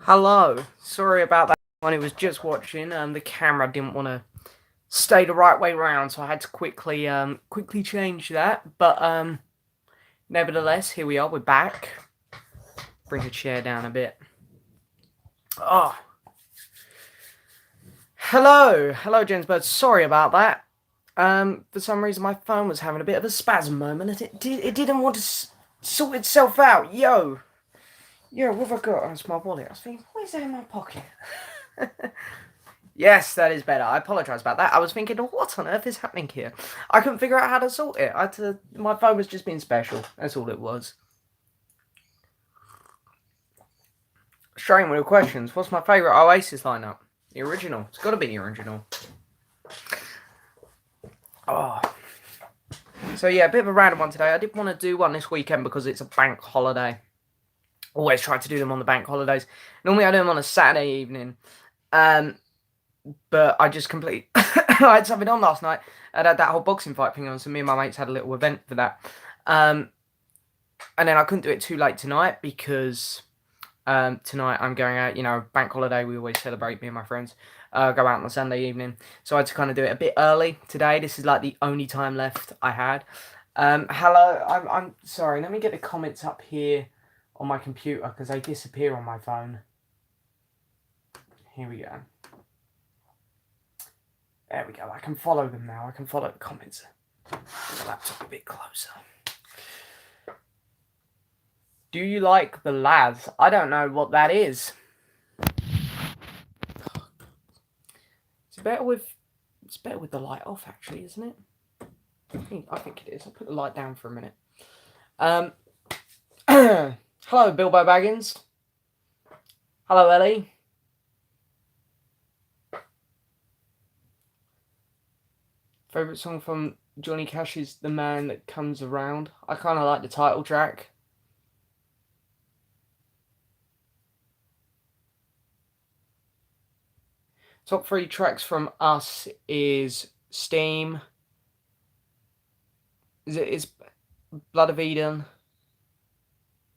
Hello. Sorry about that one. It was just watching. The camera didn't want to stay the right way round, so I had to quickly change that. But nevertheless, here we are. We're back. Bring the chair down a bit. Oh, hello, James Bird. Sorry about that. For some reason my phone was having a bit of a spasm moment, and it didn't want to sort itself out. Yo, what have I got? Oh, it's my wallet. I was thinking, what is that in my pocket? Yes, that is better. I apologise about that. I was thinking, what on earth is happening here? I couldn't figure out how to sort it. My phone was just being special. That's all it was. Straight with questions. What's my favourite Oasis lineup? The original. It's got to be the original. Oh. So yeah, a bit of a random one today. I didn't want to do one this weekend because it's a bank holiday. Always try to do them on the bank holidays. Normally I do them on a Saturday evening. But I just completely... I had something on last night. I had that whole boxing fight thing on, so me and my mates had a little event for that. And then I couldn't do it too late tonight because tonight I'm going out, bank holiday, we always celebrate, me and my friends. Go out on a Sunday evening. So I had to kind of do it a bit early today. This is like the only time left I had. Hello, I'm sorry, let me get the comments up here on my computer because they disappear on my phone. Here we go. There we go. I can follow them now. I can follow the comments. Bring the laptop a bit closer. Do you like the lads? I don't know what that is. It's better with the light off, actually, isn't it? I think it is. I'll put the light down for a minute. Hello, Bilbo Baggins. Hello, Ellie. Favourite song from Johnny Cash's The Man That Comes Around? I kind of like the title track. Top 3 tracks from us is Steam. It's Blood of Eden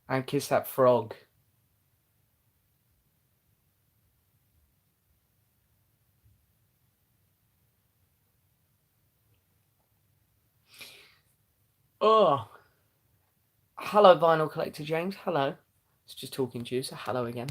and Kiss That Frog. Oh, hello, Vinyl Collector James. Hello. It's just talking to you, so hello again.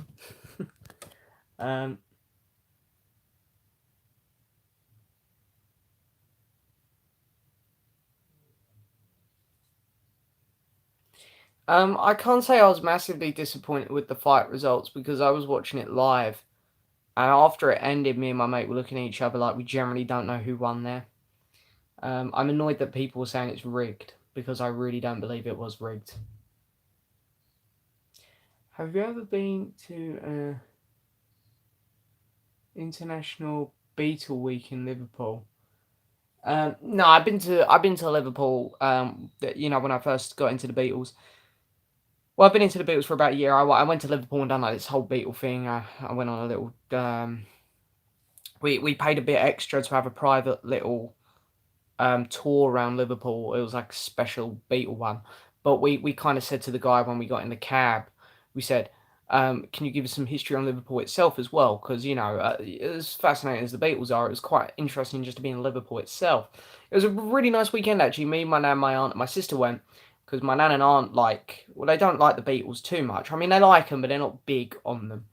I can't say I was massively disappointed with the fight results because I was watching it live, and after it ended, me and my mate were looking at each other like we generally don't know who won there. I'm annoyed that people were saying it's rigged because I really don't believe it was rigged. Have you ever been to International Beatle Week in Liverpool? No, I've been to Liverpool. When I first got into the Beatles. Well, I've been into the Beatles for about a year. I went to Liverpool and done like this whole Beatle thing. I went on a little. We paid a bit extra to have a private little tour around Liverpool. It was like a special Beatle one. But we kind of said to the guy when we got in the cab, we said, can you give us some history on Liverpool itself as well? Because, as fascinating as the Beatles are, it was quite interesting just to be in Liverpool itself. It was a really nice weekend, actually. Me, my nan, my aunt, and my sister went. Because my nan and aunt they don't like the Beatles too much. I mean, they like them, but they're not big on them.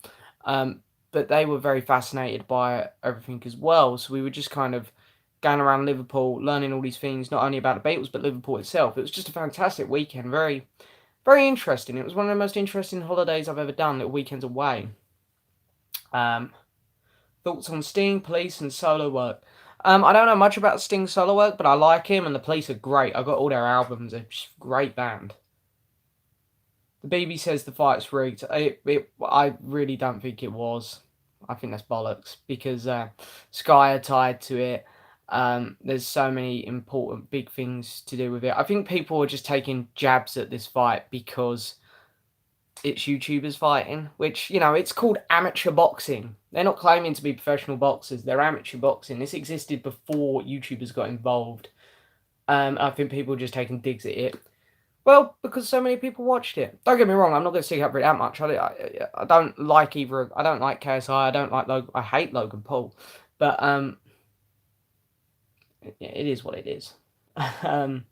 But they were very fascinated by everything as well. So we were just kind of going around Liverpool, learning all these things, not only about the Beatles, but Liverpool itself. It was just a fantastic weekend. Very, very interesting. It was one of the most interesting holidays I've ever done, little weekends away. Thoughts on Sting, Police, and solo work? I don't know much about Sting's solo work, but I like him, and the Police are great. I got all their albums. They're just a great band. The BB says the fight's rigged. I really don't think it was. I think that's bollocks because Sky are tied to it. There's so many important big things to do with it. I think people are just taking jabs at this fight because it's YouTubers fighting, which, it's called amateur boxing. They're not claiming to be professional boxers. They're amateur boxing. This existed before YouTubers got involved. I think people are just taking digs at it. Well, because so many people watched it. Don't get me wrong, I'm not gonna stick up for it that much. I don't like either. I don't like KSI. I don't like Logan. I hate Logan Paul, but it is what it is. um,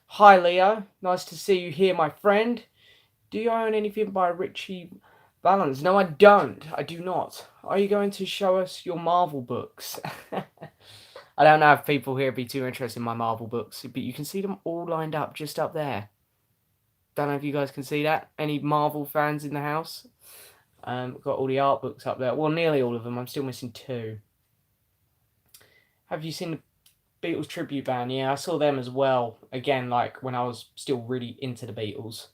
Hi Leo, nice to see you here, my friend. Do you own anything by Richie Valens? No, I don't. I do not. Are you going to show us your Marvel books? I don't know if people here would be too interested in my Marvel books, but you can see them all lined up just up there. Don't know if you guys can see that. Any Marvel fans in the house? Got all the art books up there. Well, nearly all of them. I'm still missing two. Have you seen the Beatles tribute band? Yeah, I saw them as well. Again, like when I was still really into the Beatles.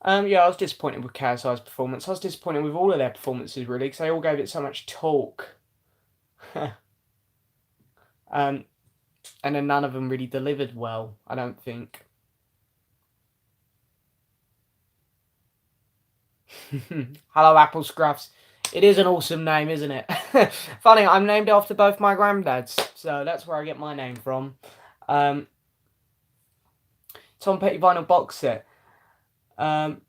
Yeah, I was disappointed with KSI's performance. I was disappointed with all of their performances really, because they all gave it so much talk. um, and then none of them really delivered well, I don't think. Hello, Apple Scruffs. It is an awesome name, isn't it? Funny, I'm named after both my granddads, so that's where I get my name from. Um, Tom Petty vinyl box set. Um,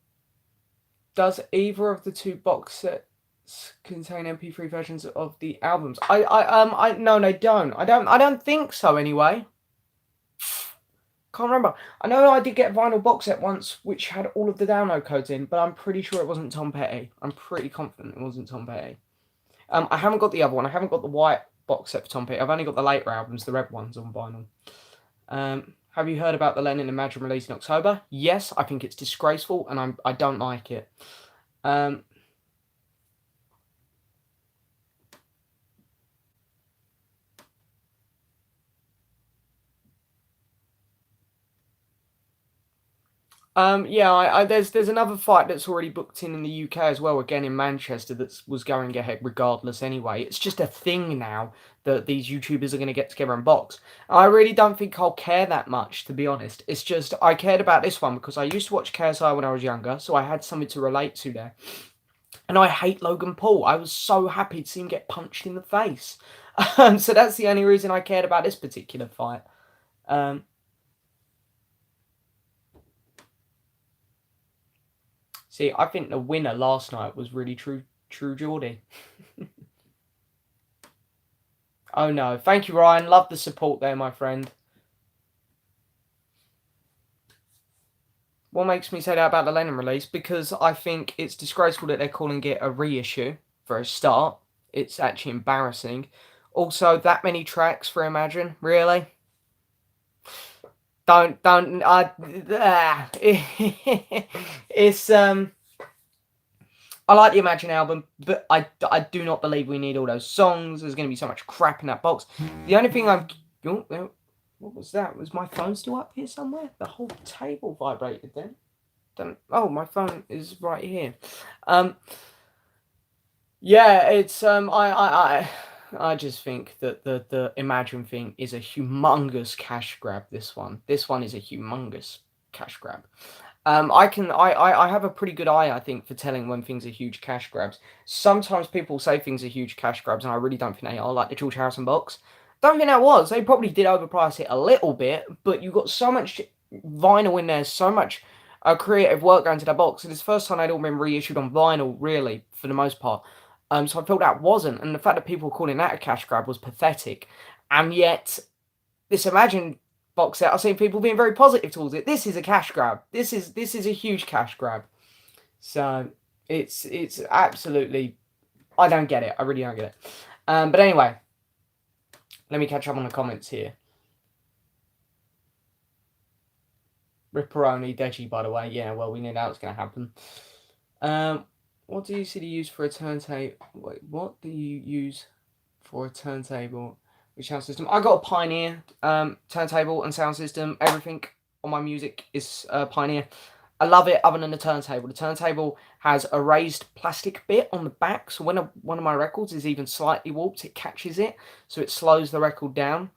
does either of the two box sets contain MP3 versions of the albums? No, they don't. I don't think so. Anyway, can't remember. I know I did get a vinyl box set once, which had all of the download codes in, but I'm pretty sure it wasn't Tom Petty. I'm pretty confident it wasn't Tom Petty. I haven't got the other one. I haven't got the white box set for Tom Petty. I've only got the later albums, the red ones on vinyl. Have you heard about the Lennon Imagine release in October? Yes, I think it's disgraceful, and I don't like it. Um, yeah, there's another fight that's already booked in the UK as well, again in Manchester, that was going ahead regardless anyway. It's just a thing now that these YouTubers are going to get together and box. I really don't think I'll care that much, to be honest. It's just I cared about this one because I used to watch KSI when I was younger, so I had something to relate to there. And I hate Logan Paul. I was so happy to see him get punched in the face. So that's the only reason I cared about this particular fight. Um, See, I think the winner last night was really True Geordie. Oh no. Thank you, Ryan. Love the support there, my friend. What makes me say that about the Lennon release? Because I think it's disgraceful that they're calling it a reissue, for a start. It's actually embarrassing. Also, that many tracks for Imagine? Really? Don't, it's, I like the Imagine album, but I do not believe we need all those songs. There's going to be so much crap in that box. The only thing oh, what was that? Was my phone still up here somewhere? The whole table vibrated then. Oh, my phone is right here. Yeah, it's I just think that the Imagine thing is a humongous cash grab. This one is a humongous cash grab. I have a pretty good eye, I think, for telling when things are huge cash grabs. Sometimes people say things are huge cash grabs, and I really don't think they are, like the George Harrison box. Don't think that was. They probably did overprice it a little bit, but you got so much vinyl in there, so much creative work going to that box. And it's the first time they'd all been reissued on vinyl, really, for the most part. So I felt that wasn't, and the fact that people were calling that a cash grab was pathetic. And yet, this Imagine box set, I've seen people being very positive towards it. This is a cash grab. This is a huge cash grab. So it's absolutely, I don't get it. I really don't get it. But anyway, let me catch up on the comments here. Ripperoni, Deji, by the way. Yeah, well, we knew that was going to happen. What do you usually use for a turntable? Wait, what do you use for a turntable? Which sound system? I got a Pioneer turntable and sound system. Everything on my music is Pioneer. I love it other than the turntable. The turntable has a raised plastic bit on the back, so when one of my records is even slightly warped, it catches it, so it slows the record down.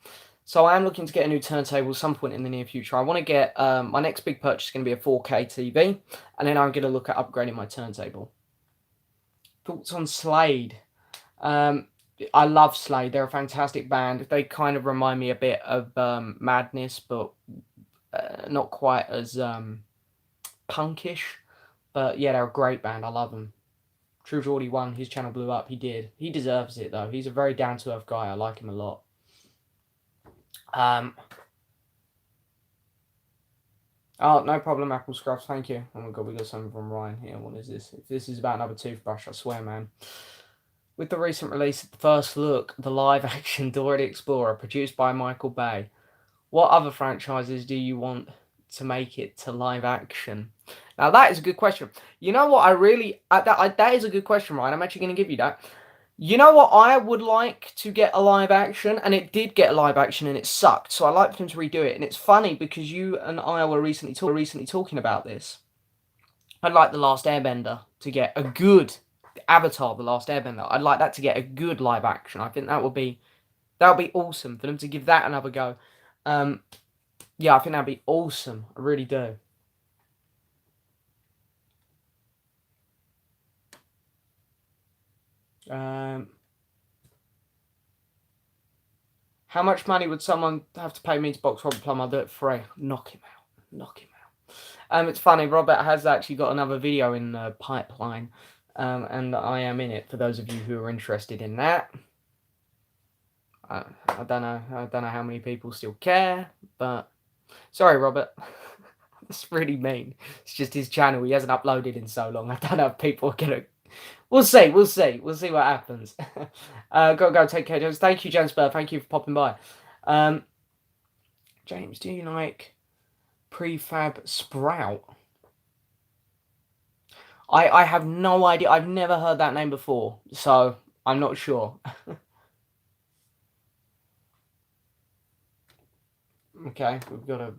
So I am looking to get a new turntable some point in the near future. I want to get, my next big purchase is going to be a 4K TV, and then I'm going to look at upgrading my turntable. Thoughts on Slade? Um, I love Slade. They're a fantastic band. They kind of remind me a bit of Madness, but not quite as punkish. But yeah, they're a great band. I love them. True Geordie won. His channel blew up. He did. He deserves it though. He's a very down to earth guy. I like him a lot. Oh, no problem, Apple Scruffs. Thank you. Oh my god, we got something from Ryan here. What is this? If this is about another toothbrush, I swear, man. With the recent release of the First Look, the live-action Dora the Explorer, produced by Michael Bay, what other franchises do you want to make it to live action? Now, that is a good question. You know what? That is a good question, Ryan. I'm actually going to give you that. You know what? I would like to get a live action, and it did get a live action, and it sucked. So I like for them to redo it. And it's funny because you and I were recently talking about this. I'd like The Last Airbender to get a good Avatar, The Last Airbender. I'd like that to get a good live action. I think that would be awesome for them to give that another go. Yeah, I think that'd be awesome. I really do. How much money would someone have to pay me to box Robert Plum? I'll do it for free. Knock him out. Knock him out. It's funny, Robert has actually got another video in the pipeline, and I am in it for those of you who are interested in that. I don't know. I don't know how many people still care, but sorry, Robert. That's really mean. It's just his channel. He hasn't uploaded in so long. I don't know if people are gonna. We'll see. We'll see. We'll see what happens. Go. Take care, James. Thank you, James Burr. Thank you for popping by. James, do you like Prefab Sprout? I have no idea. I've never heard that name before, so I'm not sure. Okay, we've got a.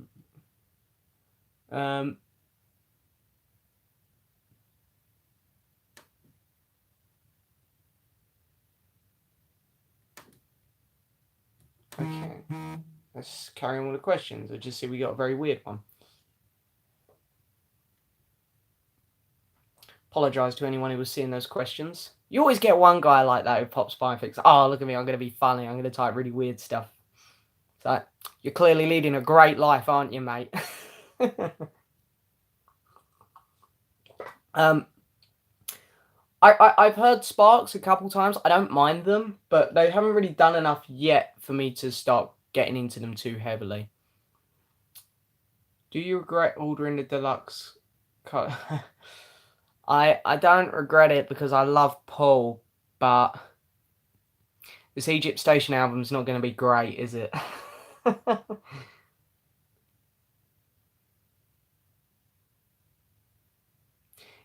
Okay, let's carry on with the questions. I just see we got a very weird one. Apologise to anyone who was seeing those questions. You always get one guy like that who pops by and thinks, oh, look at me, I'm going to be funny, I'm going to type really weird stuff. It's like, you're clearly leading a great life, aren't you, mate? I've heard Sparks a couple times. I don't mind them, but they haven't really done enough yet for me to start getting into them too heavily. Do you regret ordering the deluxe cut? I don't regret it because I love Paul, but this Egypt Station album's not going to be great, is it?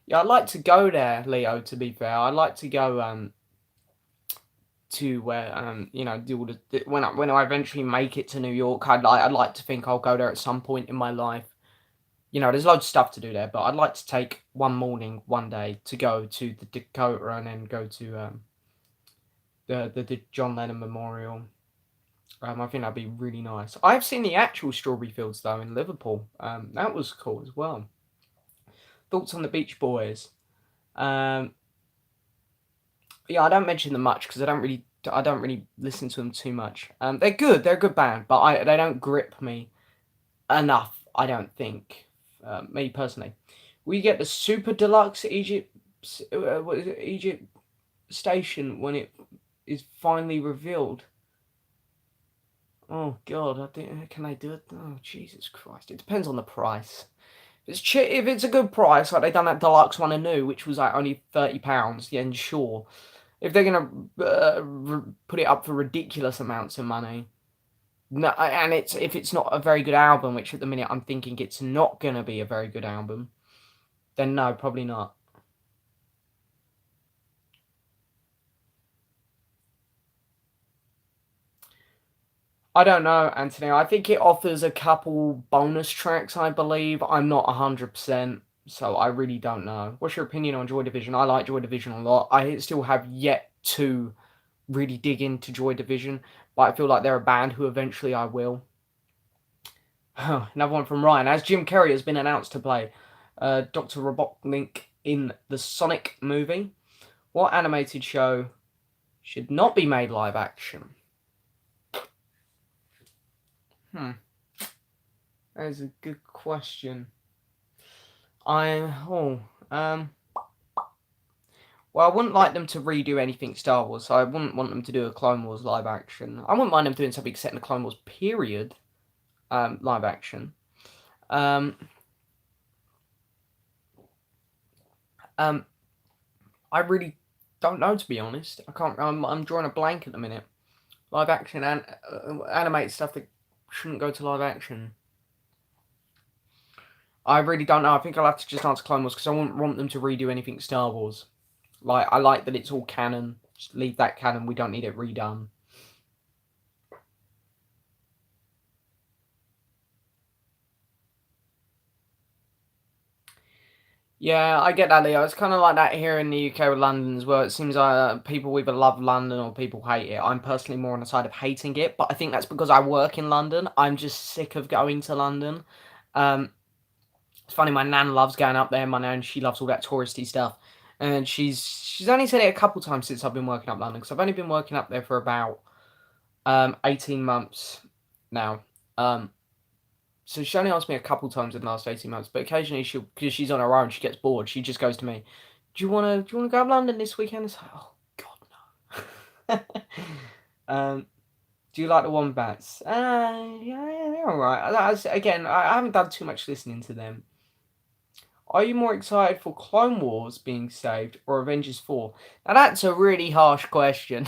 Yeah, I'd like to go there, Leo, to be fair. I'd like to go to where you know, do all the when I eventually make it to New York, I'd like to think I'll go there at some point in my life. You know, there's loads of stuff to do there, but I'd like to take one morning, one day to go to the Dakota and then go to the John Lennon Memorial. I think that'd be really nice. I've seen the actual strawberry fields though in Liverpool. That was cool as well. Thoughts on the Beach Boys? Yeah, I don't mention them much because I don't really listen to them too much. They're good. They're a good band, but they don't grip me enough. I don't think. Me personally, we get the super deluxe Egypt. What is it? Egypt Station when it is finally revealed. Oh God, I think can they do it? Oh Jesus Christ! It depends on the price. If it's a good price, like they done that deluxe one anew, which was like only £30, then sure. If they're gonna put it up for ridiculous amounts of money, no, and if it's not a very good album, which at the minute I'm thinking it's not gonna be a very good album, then no, probably not. I don't know, Anthony. I think it offers a couple bonus tracks, I believe. I'm not 100%, so I really don't know. What's your opinion on Joy Division? I like Joy Division a lot. I still have yet to really dig into Joy Division, but I feel like they're a band who eventually I will. Another one from Ryan. As Jim Carrey has been announced to play Dr. Robotnik in the Sonic movie, what animated show should not be made live action. That is a good question. Um, well, I wouldn't like them to redo anything Star Wars, so I wouldn't want them to do a Clone Wars live action. I wouldn't mind them doing something set in the Clone Wars period, live action. Um, um, I really don't know, to be honest. I can't. I'm drawing a blank at the minute. Live action and animated stuff that shouldn't go to live action. I really don't know. I think I'll have to just answer Clone Wars because I wouldn't want them to redo anything Star Wars. Like, I like that it's all canon. Just leave that canon. We don't need it redone. Yeah, I get that, Leo. It's kind of like that here in the UK with London as well. It seems like people either love London or people hate it. I'm personally more on the side of hating it, but I think that's because I work in London. I'm just sick of going to London. Um, it's funny, my nan loves going up there. My nan, she loves all that touristy stuff. And she's only said it a couple times since I've been working up London, because I've only been working up there for about 18 months now. So she only asked me a couple times in the last 18 months, but occasionally because she's on her own, she gets bored. She just goes to me, do you wanna go to London this weekend? It's like, oh God, no. um, do you like the Wombats? Yeah, they're alright. Again, I haven't done too much listening to them. Are you more excited for Clone Wars being saved or Avengers 4? Now that's a really harsh question.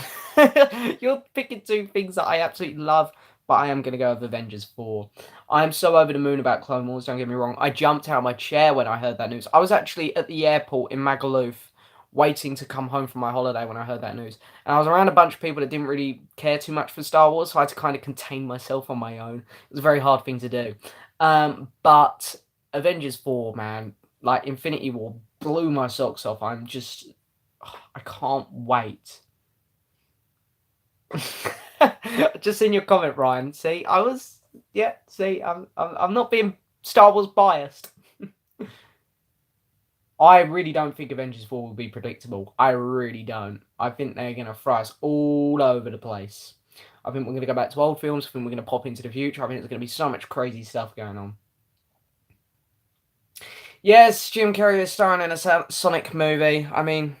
You're picking two things that I absolutely love, but I am going to go with Avengers 4. I'm so over the moon about Clone Wars, don't get me wrong. I jumped out of my chair when I heard that news. I was actually at the airport in Magaluf waiting to come home from my holiday when I heard that news. And I was around a bunch of people that didn't really care too much for Star Wars, so I had to kind of contain myself on my own. It was a very hard thing to do. But Avengers 4, man, like Infinity War blew my socks off. I can't wait. Just in your comment, Ryan. See, I'm not being Star Wars biased. I really don't think Avengers 4 will be predictable. I really don't. I think they're going to throw us all over the place. I think we're going to go back to old films. I think we're going to pop into the future. I think there's going to be so much crazy stuff going on. Yes, Jim Carrey is starring in a Sonic movie. I mean,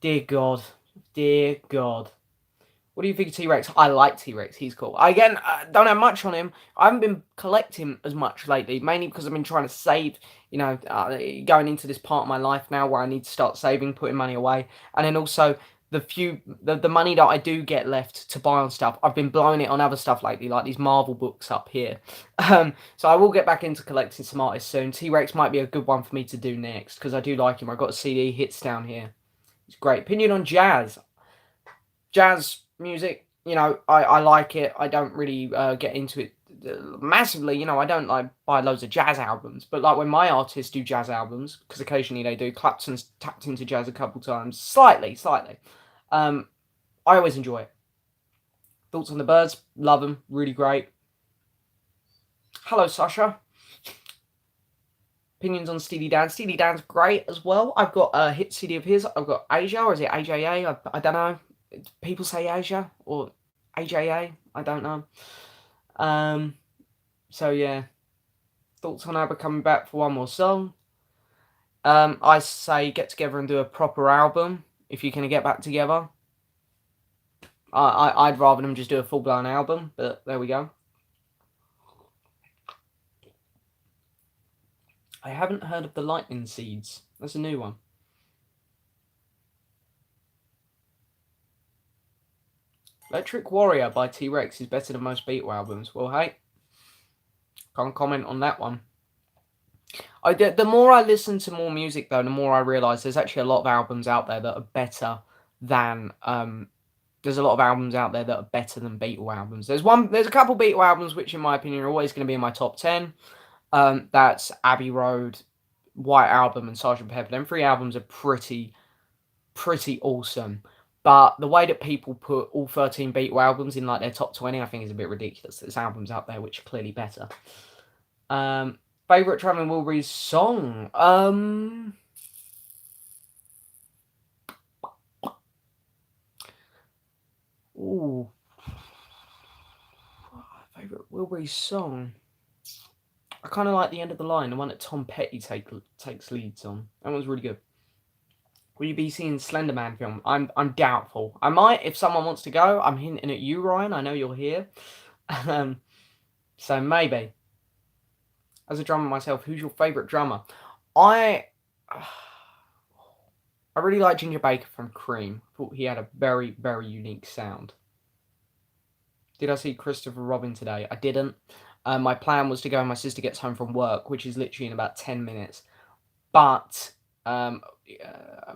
dear God. Dear God. What do you think of T-Rex? I like T-Rex. He's cool. Again, I don't have much on him. I haven't been collecting as much lately, mainly because I've been trying to save, going into this part of my life now where I need to start saving, putting money away. And then also the money that I do get left to buy on stuff, I've been blowing it on other stuff lately, like these Marvel books up here. So I will get back into collecting some artists soon. T-Rex might be a good one for me to do next because I do like him. I've got a CD, Hits down here. It's great. Opinion on jazz. Jazz music, I like it. I don't really get into it massively. I don't like buy loads of jazz albums, but like when my artists do jazz albums, because occasionally they do. Clapton's tapped into jazz a couple times, slightly. I always enjoy it. Thoughts on the Birds? Love them, really great. Hello, Sasha. Opinions on Steely Dan. Steely Dan's great as well. I've got a hit CD of his. I've got Asia, or is it AJA? I don't know. People say Asia or AJA. I don't know. So yeah. Thoughts on ABBA coming back for one more song? I say get together and do a proper album if you're gonna get back together. I'd rather them just do a full blown album, but there we go. I haven't heard of the Lightning Seeds. That's a new one. Electric Warrior by T-Rex is better than most Beatle albums. Well, hey, can't comment on that one. The more I listen to more music, though, the more I realise there's actually a lot of albums out there that are better than there's a lot of albums out there that are better than Beatle albums. There's a couple Beatle albums which, in my opinion, are always going to be in my top 10. That's Abbey Road, White Album, and Sgt. Pepper. Them three albums are pretty awesome. But the way that people put all 13 Beatle albums in like their top 20, I think is a bit ridiculous. There's albums out there which are clearly better. Favorite Traveling Wilburys song? Ooh, favorite Wilbury song. I kind of like the end of the line, the one that Tom Petty takes leads on. That one's really good. Will you be seeing Slender Man film? I'm doubtful. I might if someone wants to go. I'm hinting at you, Ryan. I know you're here. Um, so maybe. As a drummer myself, who's your favourite drummer? I I really like Ginger Baker from Cream. Thought he had a very, very unique sound. Did I see Christopher Robin today? I didn't. My plan was to go when my sister gets home from work, which is literally in about 10 minutes. But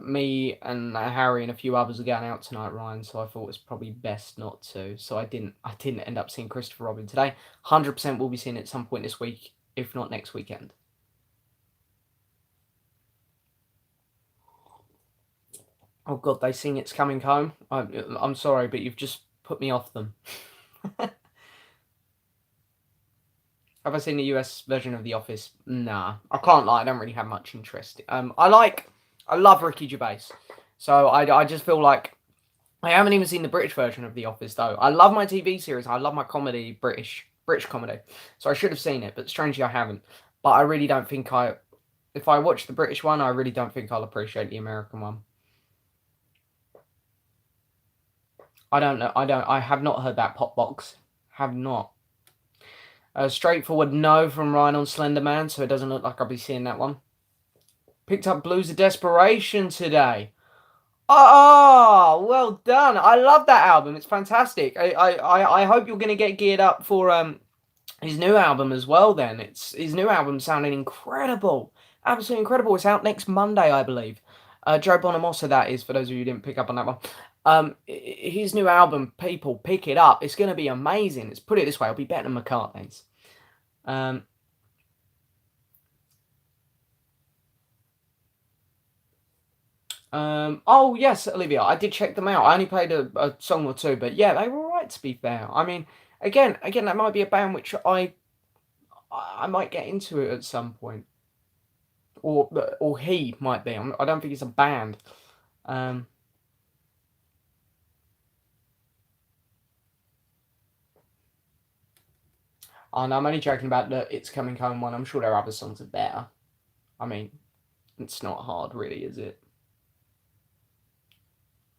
me and Harry and a few others are going out tonight, Ryan. So I thought it's probably best not to. So I didn't. I didn't end up seeing Christopher Robin today. 100% will be seeing it at some point this week, if not next weekend. Oh God, they sing "It's Coming Home." I'm sorry, but you've just put me off them. Have I seen the US version of The Office? Nah, I can't lie. I don't really have much interest. I love Ricky Gervais, so I just feel like I haven't even seen the British version of The Office though. I love my TV series. I love my comedy, British comedy. So I should have seen it, but strangely I haven't. But I really don't think if I watch the British one, I really don't think I'll appreciate the American one. I don't know. I have not heard that pop box. Have not. Straightforward no from Ryan on Slender Man, so it doesn't look like I'll be seeing that one. Picked up Blues of Desperation today. Oh, well done. I love that album. It's fantastic. I hope you're going to get geared up for his new album as well then. His new album sounding incredible. Absolutely incredible. It's out next Monday, I believe. Joe Bonamassa, that is, for those of you who didn't pick up on that one. His new album, people, pick it up. It's going to be amazing. Let's put it this way. It'll be better than McCartney's. Oh yes, Olivia, I did check them out. I only played a song or two, but yeah, they were alright to be fair. I mean, again, that might be a band which I might get into it at some point, or he might be. I don't think it's a band. Um, and I'm only joking about the "It's Coming Home" one. I'm sure their other songs are better. I mean, it's not hard, really, is it?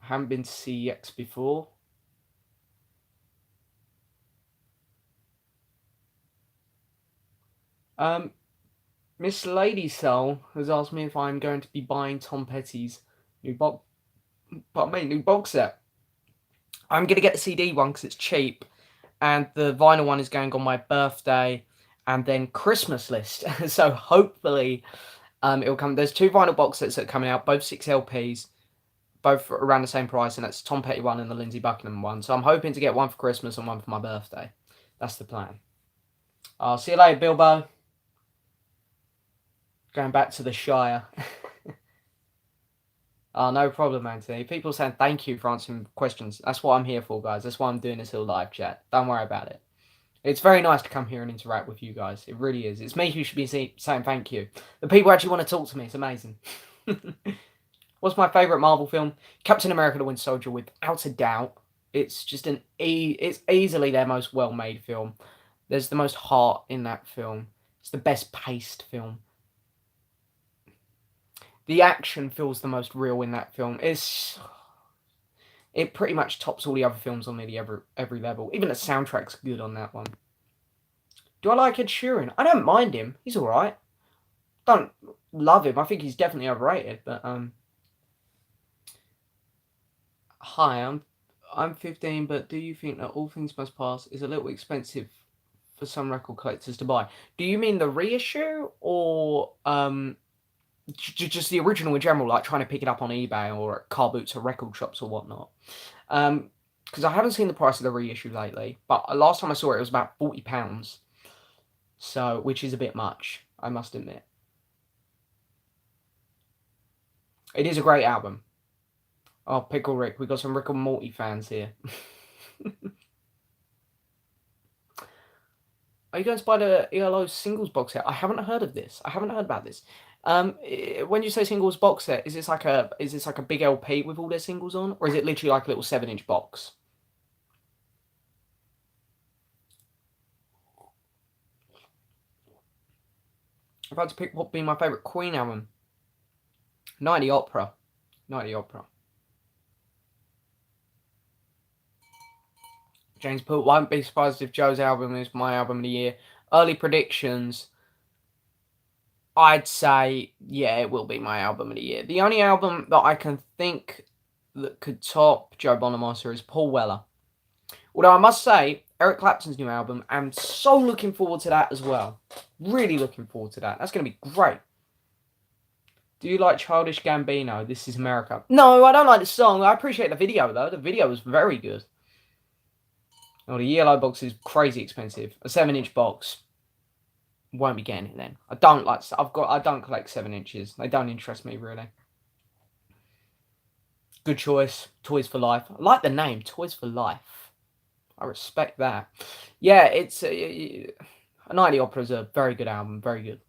I haven't been to CEX before. Miss Lady Soul has asked me if I'm going to be buying Tom Petty's new box, new box set. I'm gonna get the CD one because it's cheap, and the vinyl one is going on my birthday, and then Christmas list. So hopefully, it'll come. There's two vinyl box sets that are coming out, both 6 LPs, both around the same price, and that's Tom Petty one and the Lindsey Buckingham one. So I'm hoping to get one for Christmas and one for my birthday. That's the plan. I'll see you later, Bilbo. Going back to the Shire. Oh, no problem, Anthony. People saying thank you for answering questions. That's what I'm here for, guys. That's why I'm doing this little live chat. Don't worry about it. It's very nice to come here and interact with you guys. It really is. It's me who should be saying thank you. The people actually want to talk to me. It's amazing. What's my favourite Marvel film? Captain America: The Winter Soldier, without a doubt. It's just it's easily their most well-made film. There's the most heart in that film. It's the best paced film. The action feels the most real in that film. It pretty much tops all the other films on nearly every level. Even the soundtrack's good on that one. Do I like Ed Sheeran? I don't mind him. He's alright. Don't love him. I think he's definitely overrated, but hi, I'm 15, but do you think that All Things Must Pass is a little expensive for some record collectors to buy? Do you mean the reissue or just the original in general, like trying to pick it up on eBay or at car boots or record shops or whatnot? Because I haven't seen the price of the reissue lately, but last time I saw it, it was about £40. So, which is a bit much, I must admit. It is a great album. Oh, Pickle Rick, we got some Rick and Morty fans here. Are you going to buy the ELO singles box set? I haven't heard of this. I haven't heard about this. When you say singles box set, is this like a big LP with all their singles on, or is it literally like a little 7-inch box? If I had to pick what would be my favourite Queen album, Night at the Opera. Night at the Opera. James Poole, won't be surprised if Joe's album is my album of the year. Early predictions, I'd say, yeah, it will be my album of the year. The only album that I can think that could top Joe Bonamassa is Paul Weller. Although I must say, Eric Clapton's new album, I'm so looking forward to that as well. Really looking forward to that. That's going to be great. Do you like Childish Gambino? This is America. No, I don't like the song. I appreciate the video, though. The video was very good. Oh, the yellow box is crazy expensive. A 7-inch box. Won't be getting it then. I don't collect 7 inches. They don't interest me really. Good choice. Toys for Life. I like the name. Toys for Life. I respect that. Yeah, it's A Night at the Opera is a very good album. Very good.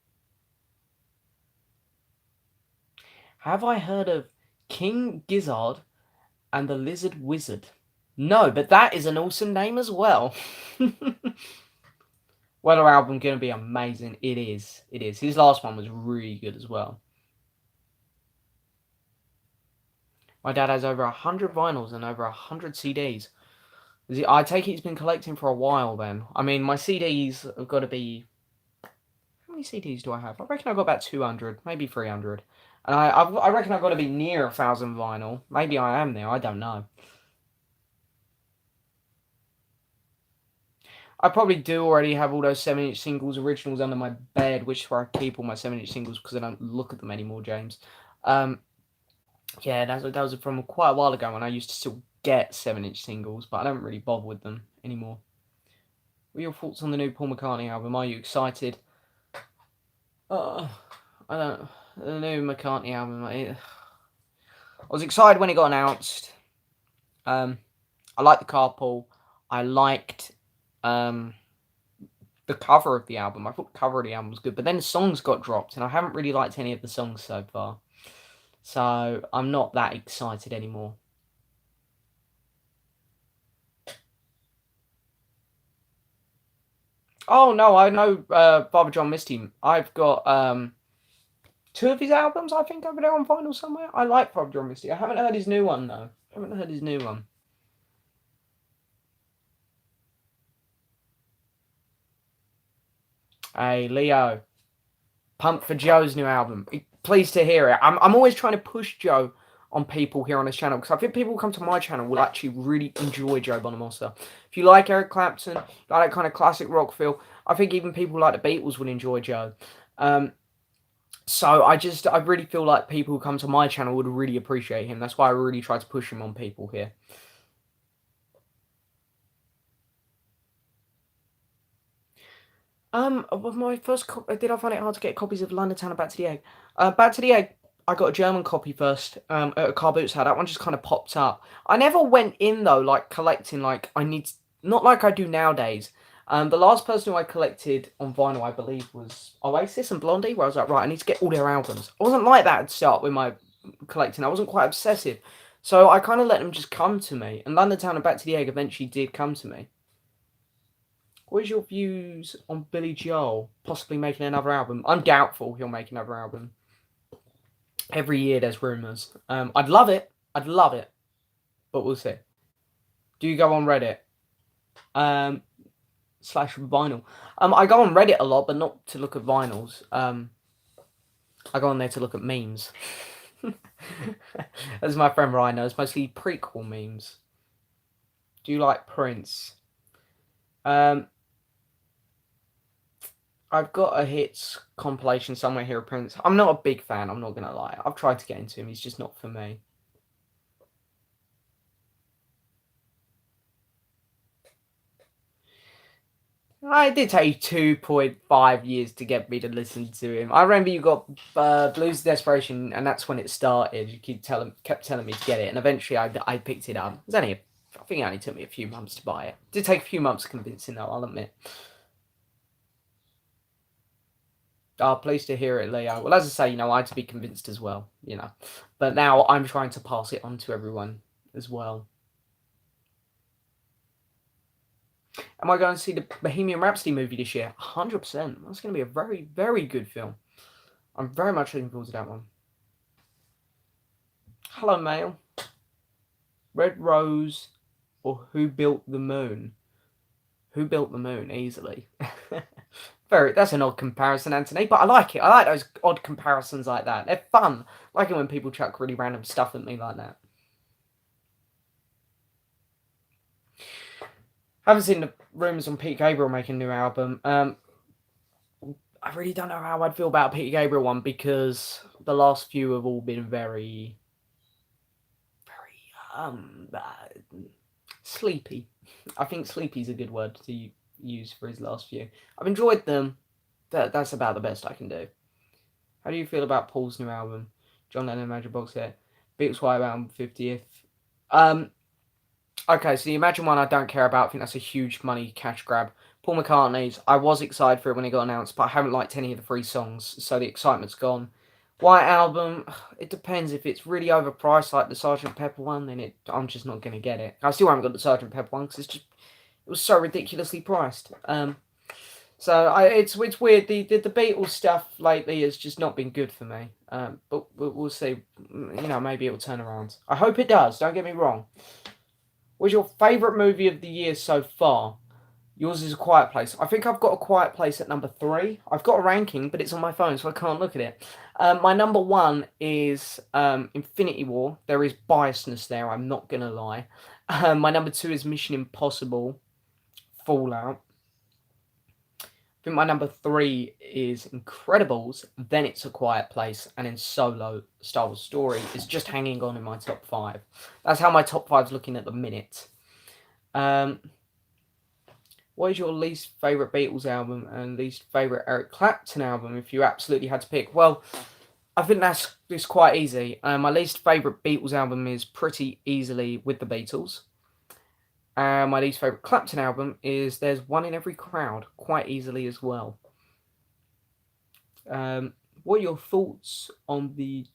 Have I heard of King Gizzard and the Lizard Wizard? No, but that is an awesome name as well. Weather album going to be amazing. It is. It is. His last one was really good as well. My dad has over 100 vinyls and over 100 CDs. I take it he's been collecting for a while then. I mean, my CDs have got to be... How many CDs do I have? I reckon I've got about 200, maybe 300. And I reckon I've got to be near 1,000 vinyl. Maybe I am there. I don't know. I probably do already have all those 7-inch singles originals under my bed, which is where I keep all my 7-inch singles because I don't look at them anymore, James. Yeah, that was from quite a while ago when I used to still get 7-inch singles, but I don't really bother with them anymore. What are your thoughts on the new Paul McCartney album? Are you excited? I don't... The new McCartney album... I was excited when it got announced. I liked the Carpool. I liked... the cover of the album. I thought the cover of the album was good, but then the songs got dropped, and I haven't really liked any of the songs so far. So I'm not that excited anymore. Oh no, I know Father John Misty. I've got 2 of his albums, I think, over there on vinyl somewhere. I like Father John Misty. I haven't heard his new one though. I haven't heard his new one. Hey, Leo. Pumped for Joe's new album. Pleased to hear it. I'm always trying to push Joe on people here on this channel because I think people who come to my channel will actually really enjoy Joe Bonamassa. If you like Eric Clapton, like that kind of classic rock feel, I think even people like the Beatles would enjoy Joe. So I really feel like people who come to my channel would really appreciate him. That's why I really try to push him on people here. With my first did I find it hard to get copies of London Town and Back to the Egg? Back to the Egg, I got a German copy first, at a car boots had. That one just kind of popped up. I never went in, though, like, collecting, like, not like I do nowadays. The last person who I collected on vinyl, I believe, was Oasis and Blondie, where I was like, right, I need to get all their albums. I wasn't like that at the start with my collecting. I wasn't quite obsessive. So I kind of let them just come to me. And London Town and Back to the Egg eventually did come to me. What is your views on Billy Joel possibly making another album? I'm doubtful he'll make another album. Every year there's rumours. I'd love it. I'd love it. But we'll see. Do you go on Reddit? Slash vinyl. I go on Reddit a lot, but not to look at vinyls. I go on there to look at memes. As my friend Ryan knows, mostly prequel memes. Do you like Prince? I've got a hits compilation somewhere here of Prince. I'm not a big fan, I'm not going to lie. I've tried to get into him, he's just not for me. It did take 2.5 years to get me to listen to him. I remember you got Blues of Desperation, and that's when it started. You kept telling me to get it, and eventually I picked it up. I think it only took me a few months to buy it. It did take a few months convincing, though, I'll admit. Oh, pleased to hear it, Leo. Well, as I say, I had to be convinced as well, But now I'm trying to pass it on to everyone as well. Am I going to see the Bohemian Rhapsody movie this year? 100%. That's going to be a very, very good film. I'm very much looking forward to that one. Hello, Mail. Red Rose or Who Built the Moon? Who Built the Moon? Easily. That's an odd comparison, Anthony, but I like it. I like those odd comparisons like that. They're fun. I like it when people chuck really random stuff at me like that. Haven't seen the rumours on Pete Gabriel making a new album. I really don't know how I'd feel about a Pete Gabriel one because the last few have all been very, very sleepy. I think sleepy's a good word to use for his last few. I've enjoyed them. That's about the best I can do. How do you feel about Paul's new album, John Lennon Magic Box Set, Beatles White Album 50th? Um, okay, so the Imagine one I don't care about. I think that's a huge money cash grab. Paul McCartney's, I was excited for it when it got announced, but I haven't liked any of the three songs, so the excitement's gone. White Album, it depends. If it's really overpriced, like the Sergeant Pepper one, then I'm just not going to get it. I still haven't got the Sergeant Pepper one because it was so ridiculously priced. So it's weird. The Beatles stuff lately has just not been good for me. But we'll see. Maybe it'll turn around. I hope it does. Don't get me wrong. What's your favourite movie of the year so far? Yours is A Quiet Place. I think I've got A Quiet Place at number 3. I've got a ranking, but it's on my phone, so I can't look at it. My number 1 is Infinity War. There is biasness there, I'm not going to lie. My number 2 is Mission Impossible Fallout. I think my number 3 is Incredibles, then it's A Quiet Place, and then Solo, Star Wars Story is just hanging on in my top 5. That's how my top 5's looking at the minute. What is your least favourite Beatles album and least favourite Eric Clapton album if you absolutely had to pick? Well, I think it's quite easy. My least favourite Beatles album is pretty easily With the Beatles. My least favourite Clapton album is There's One in Every Crowd, quite easily as well. What are your thoughts on the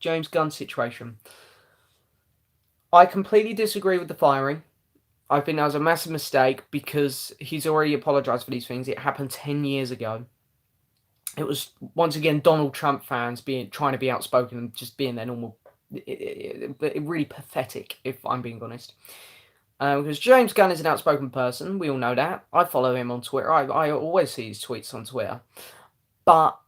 James Gunn situation? I completely disagree with the firing. I think that was a massive mistake because he's already apologised for these things. It happened 10 years ago. It was, once again, Donald Trump fans trying to be outspoken and just being their normal... really pathetic, if I'm being honest. Because James Gunn is an outspoken person. We all know that. I follow him on Twitter. I always see his tweets on Twitter. But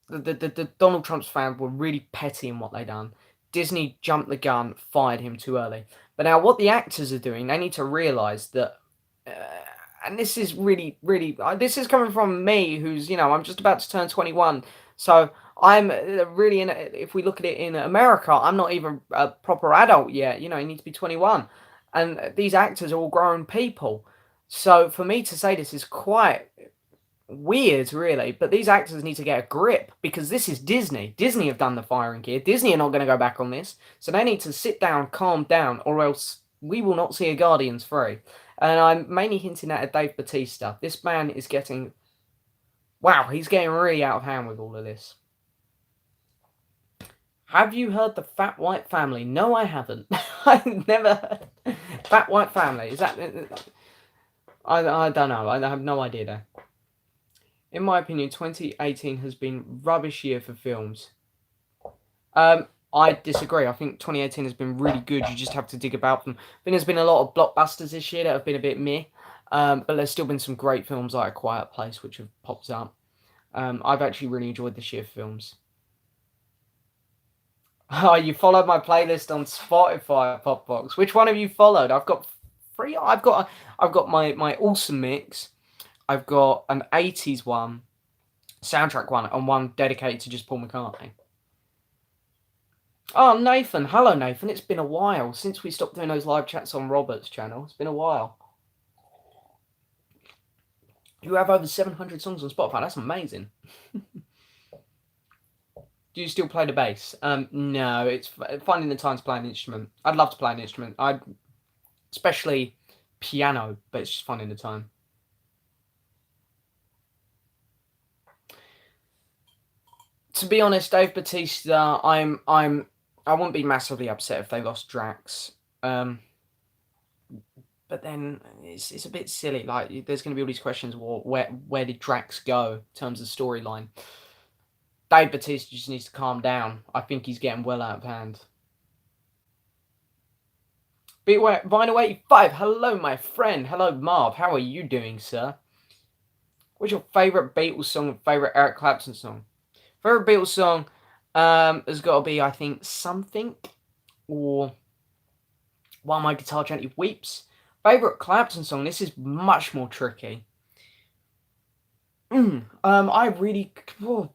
the Donald Trump's fans were really petty in what they done. Disney jumped the gun, fired him too early. But now what the actors are doing, they need to realise that, and this is really, really, this is coming from me, who's, I'm just about to turn 21. So I'm really, if we look at it in America, I'm not even a proper adult yet. You need to be 21. And these actors are all grown people. So for me to say this is quite weird, really, but these actors need to get a grip because this is Disney. Disney have done the firing here. Disney are not going to go back on this, so they need to sit down, calm down, or else we will not see a Guardians 3. And I'm mainly hinting at a Dave Bautista. This man is getting... Wow, he's getting really out of hand with all of this. Have you heard the Fat White Family? No, I haven't. I've never heard. Fat White Family, is that... I don't know. I have no idea there. In my opinion, 2018 has been rubbish year for films. I disagree. I think 2018 has been really good. You just have to dig about them. I think there's been a lot of blockbusters this year that have been a bit meh. But there's still been some great films like A Quiet Place, which have popped up. I've actually really enjoyed this year films. Oh, you followed my playlist on Spotify, Popbox. Which one have you followed? I've got 3. I've got my awesome mix. I've got an 80s one, soundtrack one, and one dedicated to just Paul McCartney. Oh, Nathan. Hello, Nathan. It's been a while since we stopped doing those live chats on Robert's channel. It's been a while. You have over 700 songs on Spotify. That's amazing. Do you still play the bass? No, it's finding the time to play an instrument. I'd love to play an instrument. Especially piano, but it's just finding the time. To be honest, Dave Bautista, I wouldn't be massively upset if they lost Drax. But then it's a bit silly. Like, there's going to be all these questions. Where did Drax go in terms of storyline? Dave Bautista just needs to calm down. I think he's getting well out of hand. Vinyl 85, hello my friend. Hello Marv, how are you doing, sir? What's your favourite Beatles song and favourite Eric Clapton song? Favourite Beatles song has got to be, I think, Something or While My Guitar Gently Weeps. Favourite Clapton song, this is much more tricky. I really... Oh,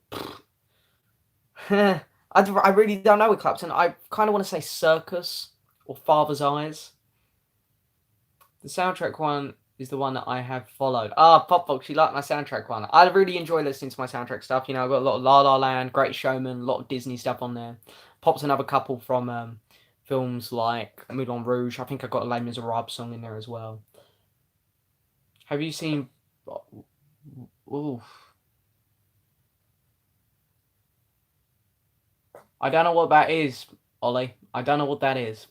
I really don't know with Clapton. I kind of want to say Circus or Father's Eyes. The soundtrack one is the one that I have followed. Pop Fox, you like my soundtrack one. I really enjoy listening to my soundtrack stuff. You know, I've got a lot of La La Land, Great Showman, a lot of Disney stuff on there. Pops another couple from films like Moulin Rouge. I think I got a Les Miserables song in there as well. Have you seen... Ooh. I don't know what that is, Ollie. I don't know what that is.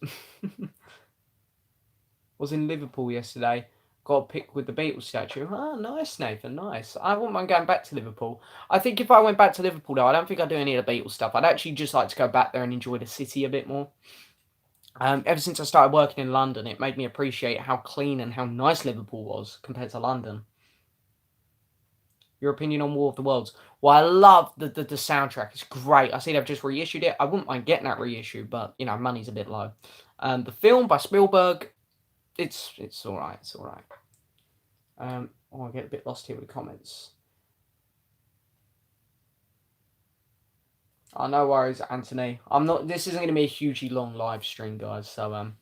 Was in Liverpool yesterday. Got a pic with the Beatles statue. Oh, nice, Nathan, nice. I wouldn't mind going back to Liverpool. I think if I went back to Liverpool, though, I don't think I'd do any of the Beatles stuff. I'd actually just like to go back there and enjoy the city a bit more. Ever since I started working in London, it made me appreciate how clean and how nice Liverpool was compared to London. Your opinion on War of the Worlds? Well, I love the soundtrack. It's great. I see they've just reissued it. I wouldn't mind getting that reissue, but, you know, money's a bit low. The film by Spielberg, it's all right. It's all right. I get a bit lost here with the comments. Oh, no worries, Anthony. This isn't going to be a hugely long live stream, guys. So,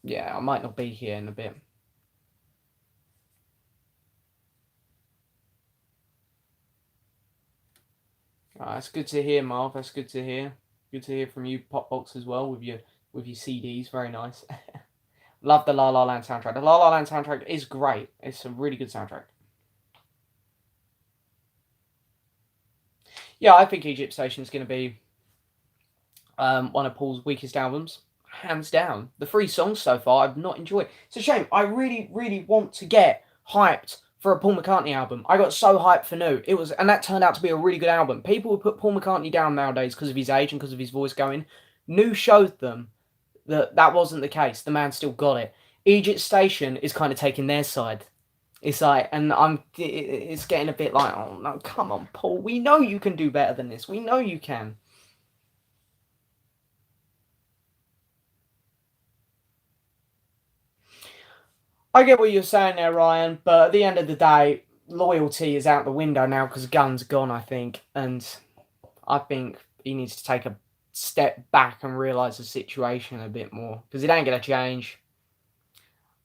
yeah, I might not be here in a bit. That's good to hear, Marv. That's good to hear. Good to hear from you, Popbox, as well, with your CDs. Very nice. Love the La La Land soundtrack. The La La Land soundtrack is great. It's a really good soundtrack. Yeah, I think Egypt Station is going to be one of Paul's weakest albums, hands down. The 3 songs so far I've not enjoyed. It's a shame. I really, really want to get hyped for a Paul McCartney album. I got so hyped for New. And that turned out to be a really good album. People would put Paul McCartney down nowadays because of his age and because of his voice going. New showed them that wasn't the case. The man still got it. Egypt Station is kind of taking their side. It's like, and it's getting a bit like, oh no, come on, Paul. We know you can do better than this. We know you can. I get what you're saying there, Ryan, but at the end of the day, loyalty is out the window now because Gunn's gone, I think. And I think he needs to take a step back and realise the situation a bit more because it ain't going to change.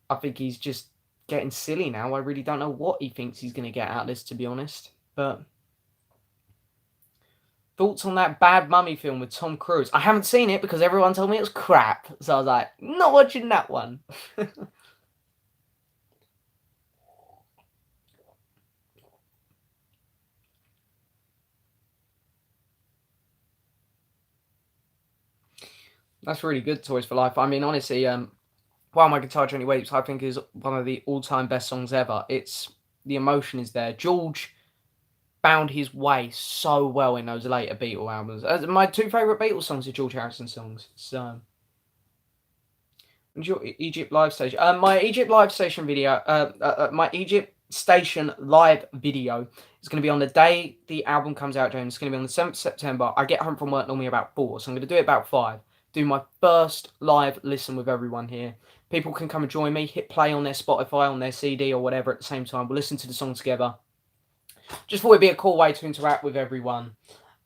I think he's just getting silly now. I really don't know what he thinks he's going to get out of this, to be honest. But thoughts on that Bad Mummy film with Tom Cruise? I haven't seen it because everyone told me it was crap. So I was like, not watching that one. That's really good, Toys for Life. I mean, honestly, While My Guitar Gently Weeps, I think is one of the all-time best songs ever. The emotion is there. George found his way so well in those later Beatles albums. My 2 favourite Beatles songs are George Harrison songs. So, your Egypt Live Station. My Egypt Live Station video. My Egypt Station live video is going to be on the day the album comes out, James. It's going to be on the 7th of September. I get home from work normally about 4, so I'm going to do it about 5. Do my first live listen with everyone here. People can come and join me, hit play on their Spotify, on their CD or whatever at the same time. We'll listen to the song together. Just thought it'd be a cool way to interact with everyone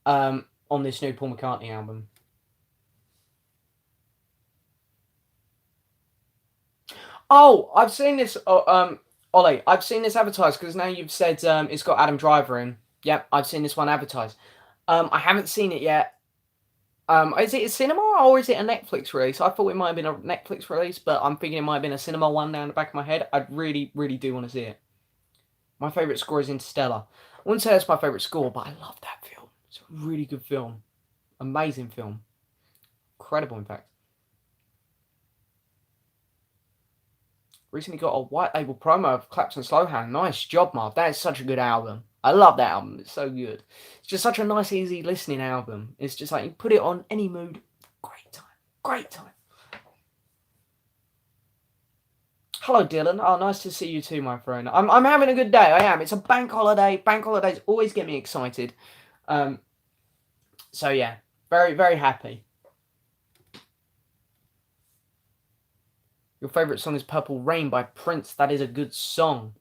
on this new Paul McCartney album. Oh, I've seen this, Ollie, I've seen this advertised because now you've said it's got Adam Driver in. Yep, I've seen this one advertised. I haven't seen it yet. Is it a cinema or is it a Netflix release? I thought it might have been a Netflix release, but I'm thinking it might have been a cinema one down the back of my head. I really, really do want to see it. My favourite score is Interstellar. I wouldn't say it's my favourite score, but I love that film. It's a really good film. Amazing film. Incredible, in fact. Recently got a white label promo of Clapton Slowhand. Nice job, Marv. That is such a good album. I love that album. It's so good. It's just such a nice, easy listening album. It's just like you put it on any mood, great time, great time. Hello, Dylan. Oh, nice to see you too, my friend. I'm having a good day. I am. It's a bank holiday. Bank holidays always get me excited. Um, so yeah, very very happy. Your favorite song is Purple Rain by Prince. That is a good song.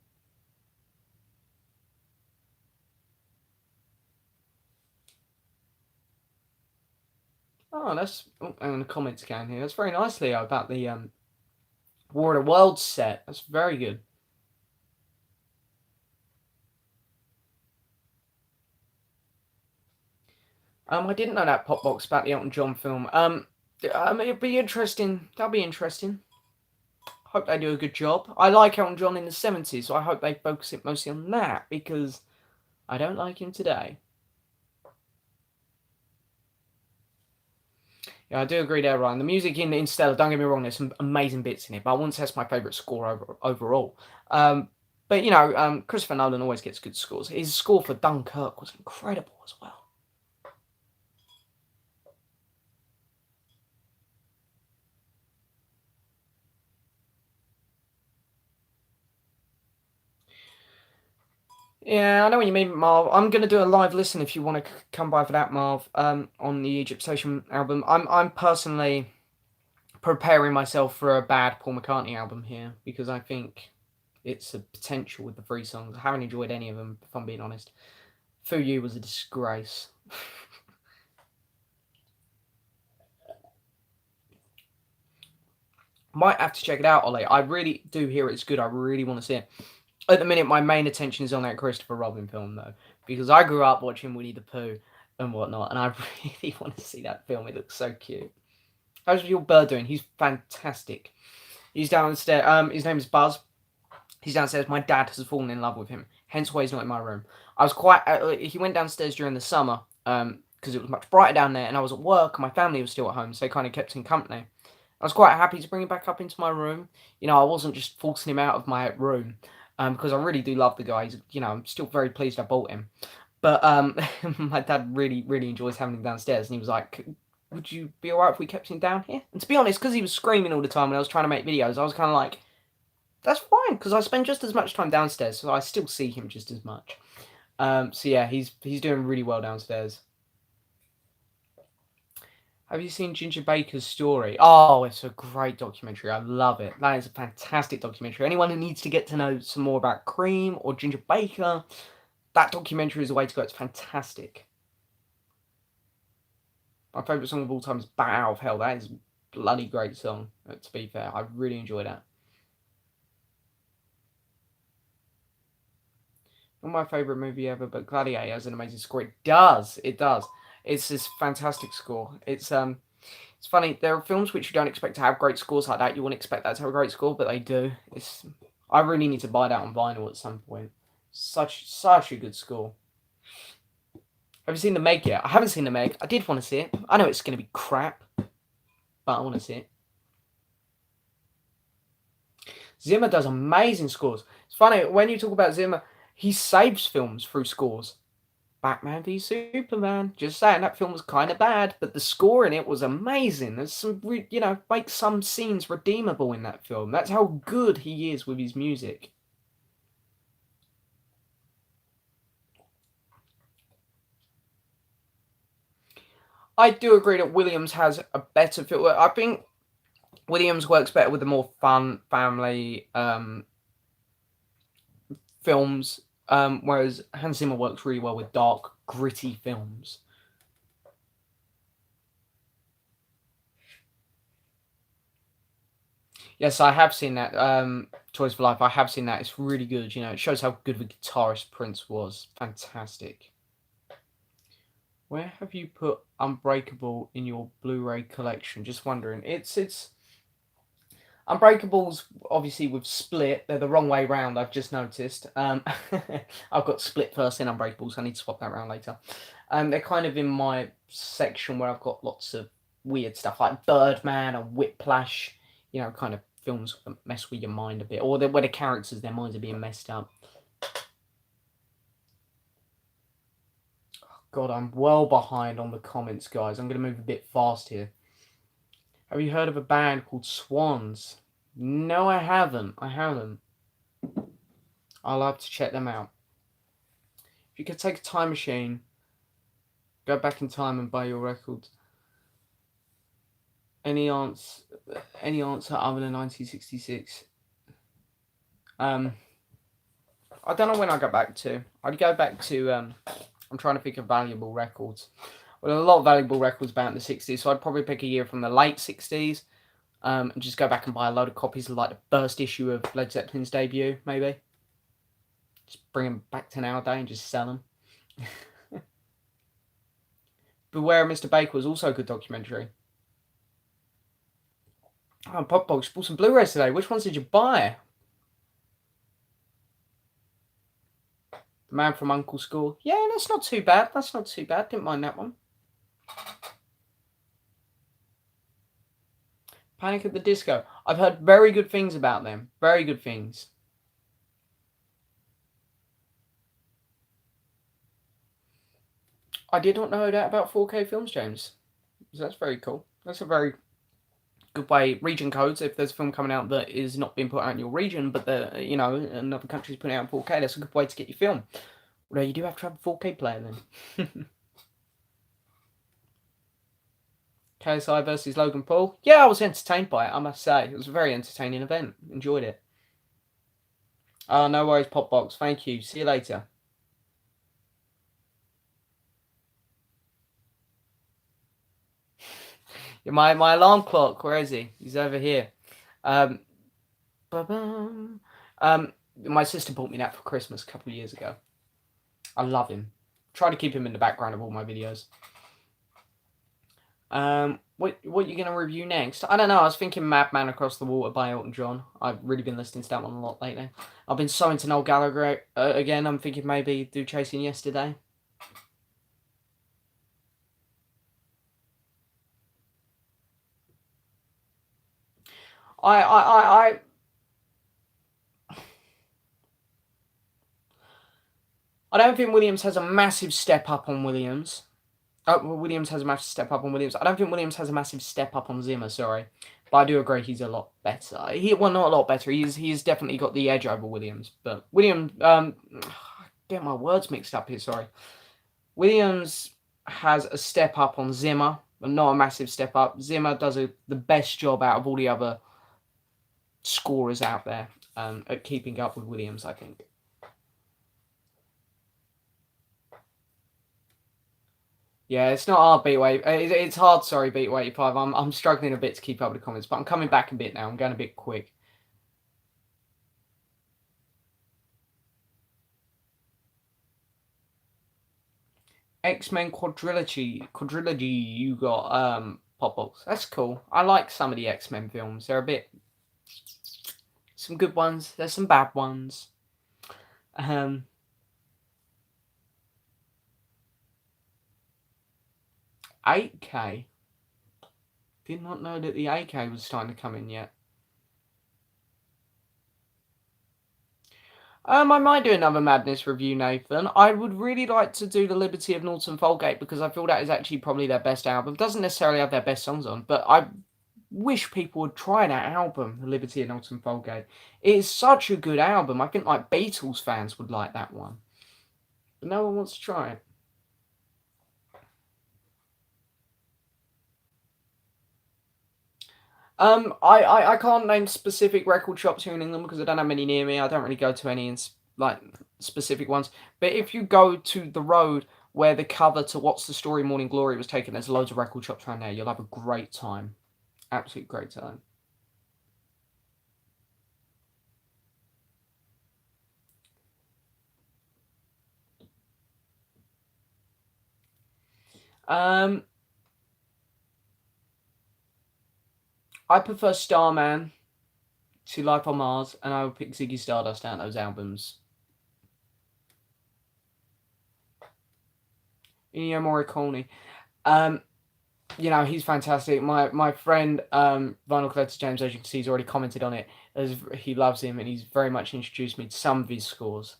Oh, that's and the comments can here. That's very nice, Leo, about the War of the Worlds set. That's very good. I didn't know that pop box about the Elton John film. It'd be interesting. That'll be interesting. Hope they do a good job. I like Elton John in the '70s, so I hope they focus it mostly on that because I don't like him today. Yeah, I do agree there, Ryan. The music in Interstellar, don't get me wrong, there's some amazing bits in it, but I wouldn't say it's my favourite score overall. But you know, Christopher Nolan always gets good scores. His score for Dunkirk was incredible as well. Yeah, I know what you mean, Marv. I'm gonna do a live listen if you want to come by for that, Marv. On the Egyptian album. I'm personally preparing myself for a bad Paul McCartney album here because I think it's a potential with the three songs. I haven't enjoyed any of them, if I'm being honest. For You was a disgrace. Might have to check it out, Ollie. I really do hear it's good. I really want to see it. At the minute, my main attention is on that Christopher Robin film, though, because I grew up watching Winnie the Pooh and whatnot, and I really want to see that film. It looks so cute. How's your bird doing? He's fantastic. He's downstairs. His name is Buzz. He's downstairs. My dad has fallen in love with him. Hence why he's not in my room. I was quite. He went downstairs during the summer. Because it was much brighter down there, and I was at work, and my family was still at home, so they kind of kept him company. I was quite happy to bring him back up into my room. You know, I wasn't just forcing him out of my room, because I really do love the guy. I'm still very pleased I bought him. But my dad really, really enjoys having him downstairs, and he was like, "Would you be alright if we kept him down here?" And to be honest, because he was screaming all the time when I was trying to make videos, I was kind of like, "That's fine," because I spend just as much time downstairs, so I still see him just as much. So yeah, he's doing really well downstairs. Have you seen Ginger Baker's story? Oh, it's a great documentary. I love it. That is a fantastic documentary. Anyone who needs to get to know some more about Cream or Ginger Baker, that documentary is the way to go. It's fantastic. My favourite song of all time is Bat Out of Hell. That is a bloody great song, to be fair. I really enjoy that. Not my favourite movie ever, but Gladiator has an amazing score. It does. It does. It's this fantastic score. It's funny. There are films which you don't expect to have great scores like that. You wouldn't expect that to have a great score, but they do. I really need to buy that on vinyl at some point. Such a good score. Have you seen the Meg yet? I haven't seen the Meg. I did want to see it. I know it's going to be crap, but I want to see it. Zimmer does amazing scores. It's funny when you talk about Zimmer. He saves films through scores. Batman v Superman. Just saying that film was kind of bad, but the score in it was amazing. There's some, make some scenes redeemable in that film. That's how good he is with his music. I do agree that Williams has a better film. I think Williams works better with the more fun family films, whereas Hans Zimmer works really well with dark, gritty films. Yes, I have seen that. Toys for Life. I have seen that. It's really good. It shows how good of a guitarist Prince was. Fantastic. Where have you put Unbreakable in your Blu-ray collection? Just wondering. It's Unbreakables obviously with Split. They're the wrong way round. I've just noticed. I've got Split first, then Unbreakables. I need to swap that around later. They're kind of in my section where I've got lots of weird stuff like Birdman and Whiplash. Kind of films that mess with your mind a bit, or where the characters, their minds are being messed up. God, I'm well behind on the comments, guys. I'm going to move a bit fast here. Have you heard of a band called Swans? No, I haven't. I haven't. I'll have to check them out. If you could take a time machine, go back in time and buy your records. Any answer? Any answer other than 1966? I don't know when I go back to. I'd go back to. I'm trying to think of valuable records. Well, a lot of valuable records about in the 60s, so I'd probably pick a year from the late 60s. And just go back and buy a load of copies of like the first issue of Led Zeppelin's debut, maybe. Just bring them back to nowadays and just sell them. Beware of Mr. Baker was also a good documentary. Oh, Popbox, bought some Blu-rays today. Which ones did you buy? The Man from Uncle School. Yeah, that's not too bad. That's not too bad. Didn't mind that one. Panic at the Disco. I've heard very good things about them. Very good things. I did not know that about 4K films, James. So that's very cool. That's a very good way. Region codes. If there's a film coming out that is not being put out in your region, but another country's putting it out in 4K, that's a good way to get your film. Although you do have to have a 4K player then. KSI versus Logan Paul. Yeah, I was entertained by it, I must say. It was a very entertaining event. Enjoyed it. No worries, Popbox. Thank you. See you later. Yeah, my alarm clock. Where is he? He's over here. My sister bought me that for Christmas a couple of years ago. I love him. Try to keep him in the background of all my videos. What you gonna review next? I don't know. I was thinking Madman Across the Water by Elton John. I've really been listening to that one a lot lately. I've been so into Noel Gallagher again. I'm thinking maybe do Chasing Yesterday. I don't think Williams has a massive step up on Williams. Williams has a massive step up on Williams. I don't think Williams has a massive step up on Zimmer, sorry. But I do agree he's a lot better. Well, not a lot better. He's definitely got the edge over Williams. But Williams, get my words mixed up here, sorry. Williams has a step up on Zimmer, but not a massive step up. Zimmer does the best job out of all the other scorers out there at keeping up with Williams, I think. Yeah, it's not hard, Beatway. It's hard, sorry, Beatway 5. I'm struggling a bit to keep up with the comments, but I'm coming back a bit now. I'm going a bit quick. X-Men quadrilogy, you got Popbox. That's cool. I like some of the X-Men films. They're a bit some good ones. There's some bad ones. 8K. Did not know that the 8K was starting to come in yet. I might do another Madness review, Nathan. I would really like to do The Liberty of Norton Folgate because I feel that is actually probably their best album. It doesn't necessarily have their best songs on, but I wish people would try that album, The Liberty of Norton Folgate. It is such a good album. I think like Beatles fans would like that one. But no one wants to try it. I can't name specific record shops here in England because I don't have many near me. I don't really go to any like specific ones. But if you go to the road where the cover to What's the Story Morning Glory was taken, there's loads of record shops around there. You'll have a great time. Absolute great time. I prefer Starman to Life on Mars, and I would pick Ziggy Stardust out of those albums. Ennio Morricone. He's fantastic. My friend, Vinyl Collector James, as you can see, he's already commented on it. As he loves him, and he's very much introduced me to some of his scores.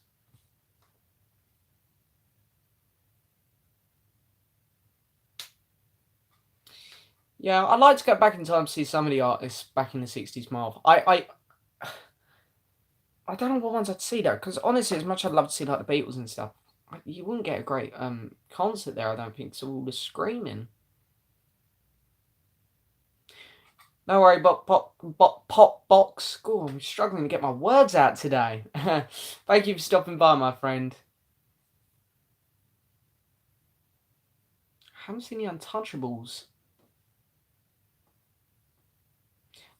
Yeah, I'd like to go back in time to see some of the artists back in the 60s, Marv. I don't know what ones I'd see though, because honestly, as much as I'd love to see like the Beatles and stuff, you wouldn't get a great concert there. I don't think. So all the screaming. No worry, pop box. Oh, I'm struggling to get my words out today. Thank you for stopping by, my friend. Haven't seen the Untouchables.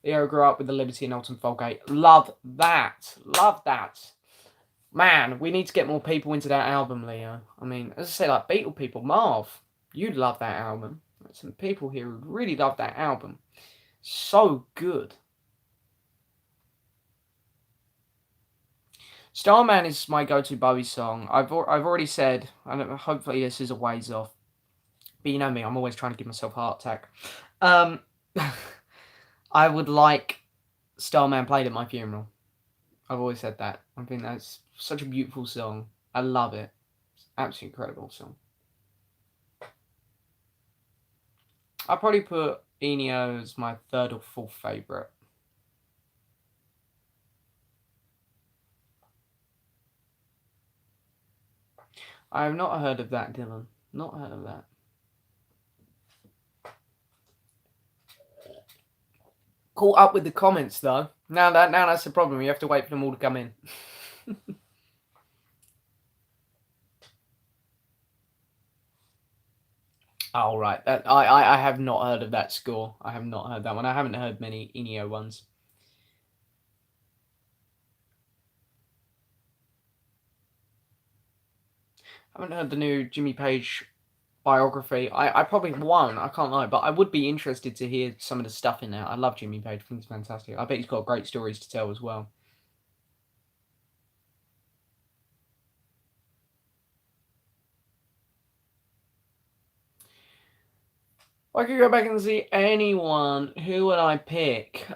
Leo grew up with the Liberty and Alton Folgate. Love that. Love that. Man, we need to get more people into that album, Leo. I mean, as I say, like Beatle people, Marv, you'd love that album. There's some people here who really love that album. So good. Starman is my go-to Bowie song. I've already said, and hopefully this is a ways off. But you know me, I'm always trying to give myself a heart attack. Um, I would like Starman played at my funeral. I've always said that. I think that's such a beautiful song. I love it. It's an absolutely incredible song. I'll probably put Ennio as my third or fourth favourite. I have not heard of that, Dylan. Not heard of that. Caught up with the comments though. Now that's the problem. You have to wait for them all to come in. Oh right, I have not heard of that score. I have not heard that one. I haven't heard many Ennio ones. I haven't heard the new Jimmy Page biography. I probably won't. I can't lie, but I would be interested to hear some of the stuff in there. I love Jimmy Page. I think he's fantastic. I bet he's got great stories to tell as well. If I could go back and see anyone, who would I pick?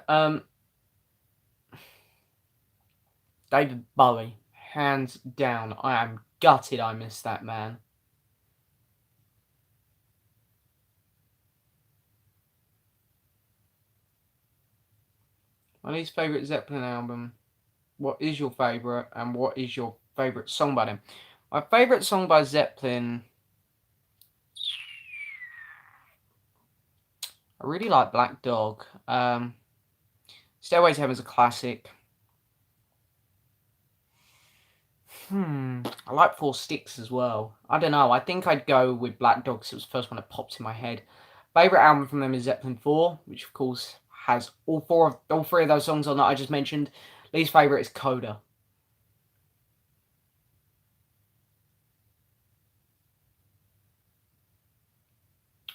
David Bowie, hands down. I am gutted I missed that man. My least favourite Zeppelin album. What is your favourite, and what is your favourite song by them? My favourite song by Zeppelin, I really like Black Dog. Stairway to Heaven's a classic. I like Four Sticks as well. I don't know. I think I'd go with Black Dog because it was the first one that popped in my head. Favorite album from them is Zeppelin 4, which of course has all three of those songs on that I just mentioned. Least favorite is Coda.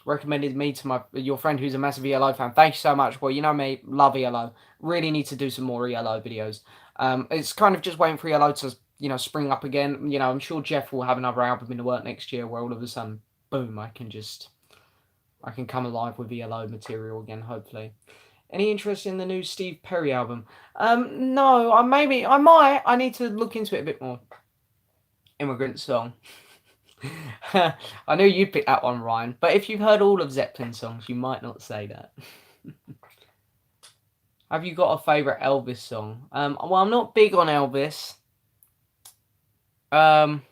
Recommended me to your friend who's a massive ELO fan. Thank you so much. Well, you know me, love ELO. Really need to do some more ELO videos. It's kind of just waiting for ELO to spring up again. I'm sure Jeff will have another album in the work next year where all of a sudden, boom, I can come alive with ELO material again. Hopefully. Any interest in the new Steve Perry album? No. I might. I need to look into it a bit more. Immigrant Song. I knew you'd pick that one, Ryan. But if you've heard all of Zeppelin songs, you might not say that. Have you got a favourite Elvis song? Well, I'm not big on Elvis. But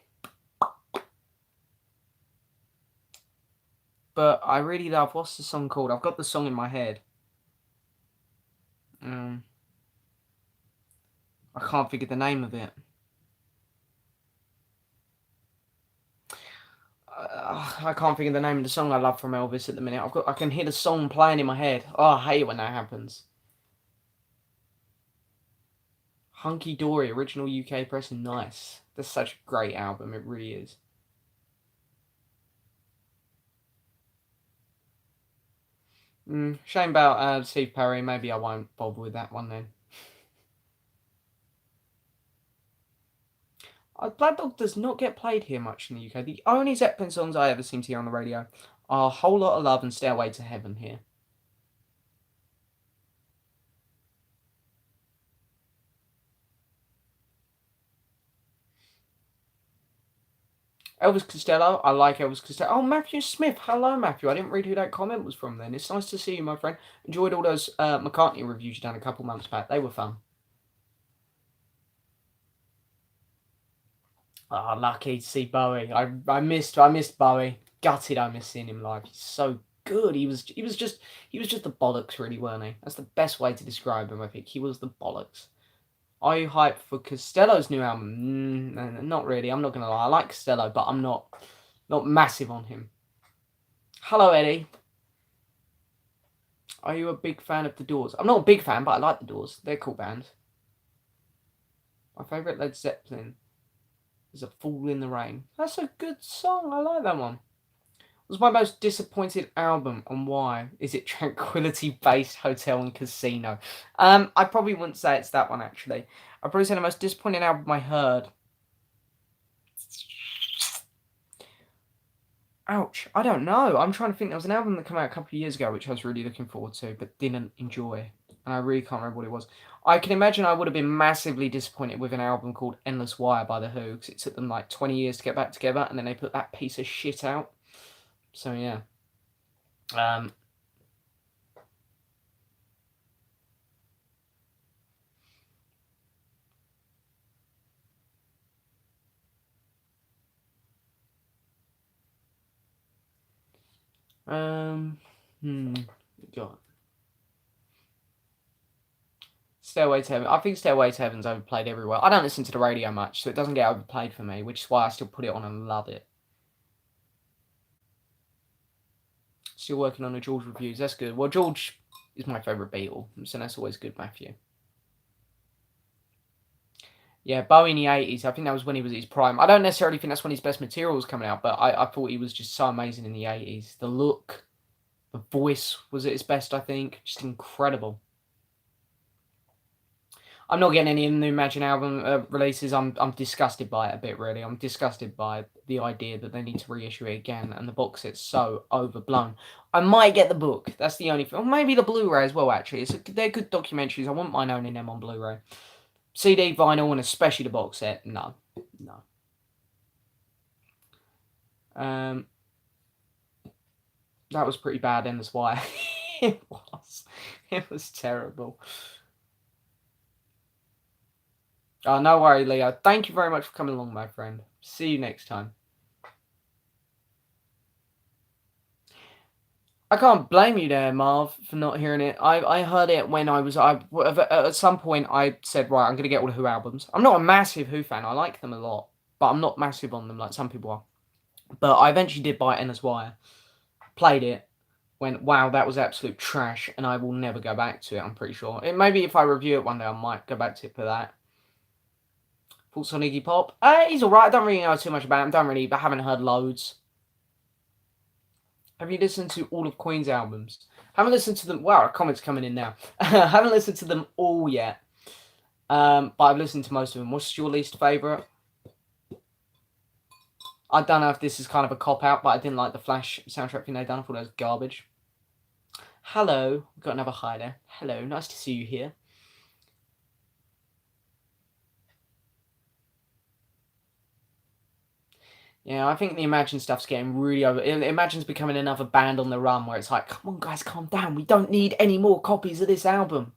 I really love, what's the song called? I've got the song in my head. I can't figure the name of it. I can't think of the name of the song I love from Elvis at the minute. I can hear the song playing in my head. Oh, I hate it when that happens. Hunky Dory, original UK pressing, nice. That's such a great album. It really is. Shame about Steve Perry. Maybe I won't bother with that one then. Black Dog does not get played here much in the UK. The only Zeppelin songs I ever seem to hear on the radio are Whole Lot of Love and Stairway to Heaven here. Elvis Costello, I like Elvis Costello. Oh, Matthew Smith. Hello, Matthew. I didn't read who that comment was from then. It's nice to see you, my friend. Enjoyed all those McCartney reviews you done a couple months back. They were fun. Ah, lucky to see Bowie. I missed Bowie. Gutted I missed seeing him live. He's so good. He was just the bollocks, really, weren't he? That's the best way to describe him, I think. He was the bollocks. Are you hyped for Costello's new album? Not really. I'm not gonna lie. I like Costello, but I'm not massive on him. Hello, Eddie. Are you a big fan of The Doors? I'm not a big fan, but I like The Doors. They're a cool band. My favourite Led Zeppelin is A Fool in the Rain. That's a good song. I like that one. Was my most disappointed album and why? Is it Tranquility Base Hotel and Casino? I probably wouldn't say it's that one actually. I'd probably say the most disappointing album I heard. Ouch, I don't know. I'm trying to think. There was an album that came out a couple of years ago which I was really looking forward to but didn't enjoy. And I really can't remember what it was. I can imagine I would have been massively disappointed with an album called Endless Wire by The Who because it took them like 20 years to get back together and then they put that piece of shit out. So yeah. Um, um, hmm, God. Stairway to Heaven. I think Stairway to Heaven's overplayed everywhere. I don't listen to the radio much, so it doesn't get overplayed for me, which is why I still put it on and love it. Still working on the George reviews. That's good. Well, George is my favourite Beatle, so that's always good, Matthew. Yeah, Bowie in the 80s. I think that was when he was at his prime. I don't necessarily think that's when his best material was coming out, but I thought he was just so amazing in the 80s. The look, the voice was at its best, I think. Just incredible. I'm not getting any of the new Imagine album releases. I'm disgusted by it a bit, really. I'm disgusted by the idea that they need to reissue it again, and the box set's so overblown. I might get the book. That's the only thing. Or maybe the Blu-ray as well, actually. They're good documentaries. I wouldn't mind owning them on Blu-ray. CD, vinyl, and especially the box set. No. No. Um, that was pretty bad, and that's why it was. It was terrible. Oh, no worry, Leo. Thank you very much for coming along, my friend. See you next time. I can't blame you there, Marv, for not hearing it. I heard it when at some point I said, right, I'm going to get all the Who albums. I'm not a massive Who fan. I like them a lot, but I'm not massive on them like some people are. But I eventually did buy Endless Wire, played it, went, wow, that was absolute trash, and I will never go back to it, I'm pretty sure. Maybe if I review it one day, I might go back to it for that. Thoughts on Iggy Pop? He's alright. I don't really know too much about him. I haven't heard loads. Have you listened to all of Queen's albums? Haven't listened to them. Wow, comments coming in now. Haven't listened to them all yet. But I've listened to most of them. What's your least favourite? I don't know if this is kind of a cop-out, but I didn't like the Flash soundtrack thing they done. I thought it was garbage. Hello. We've got another hi there. Hello. Nice to see you here. Yeah, I think the Imagine stuff's getting really over. Imagine's becoming another band on the run where it's like, come on, guys, calm down. We don't need any more copies of this album.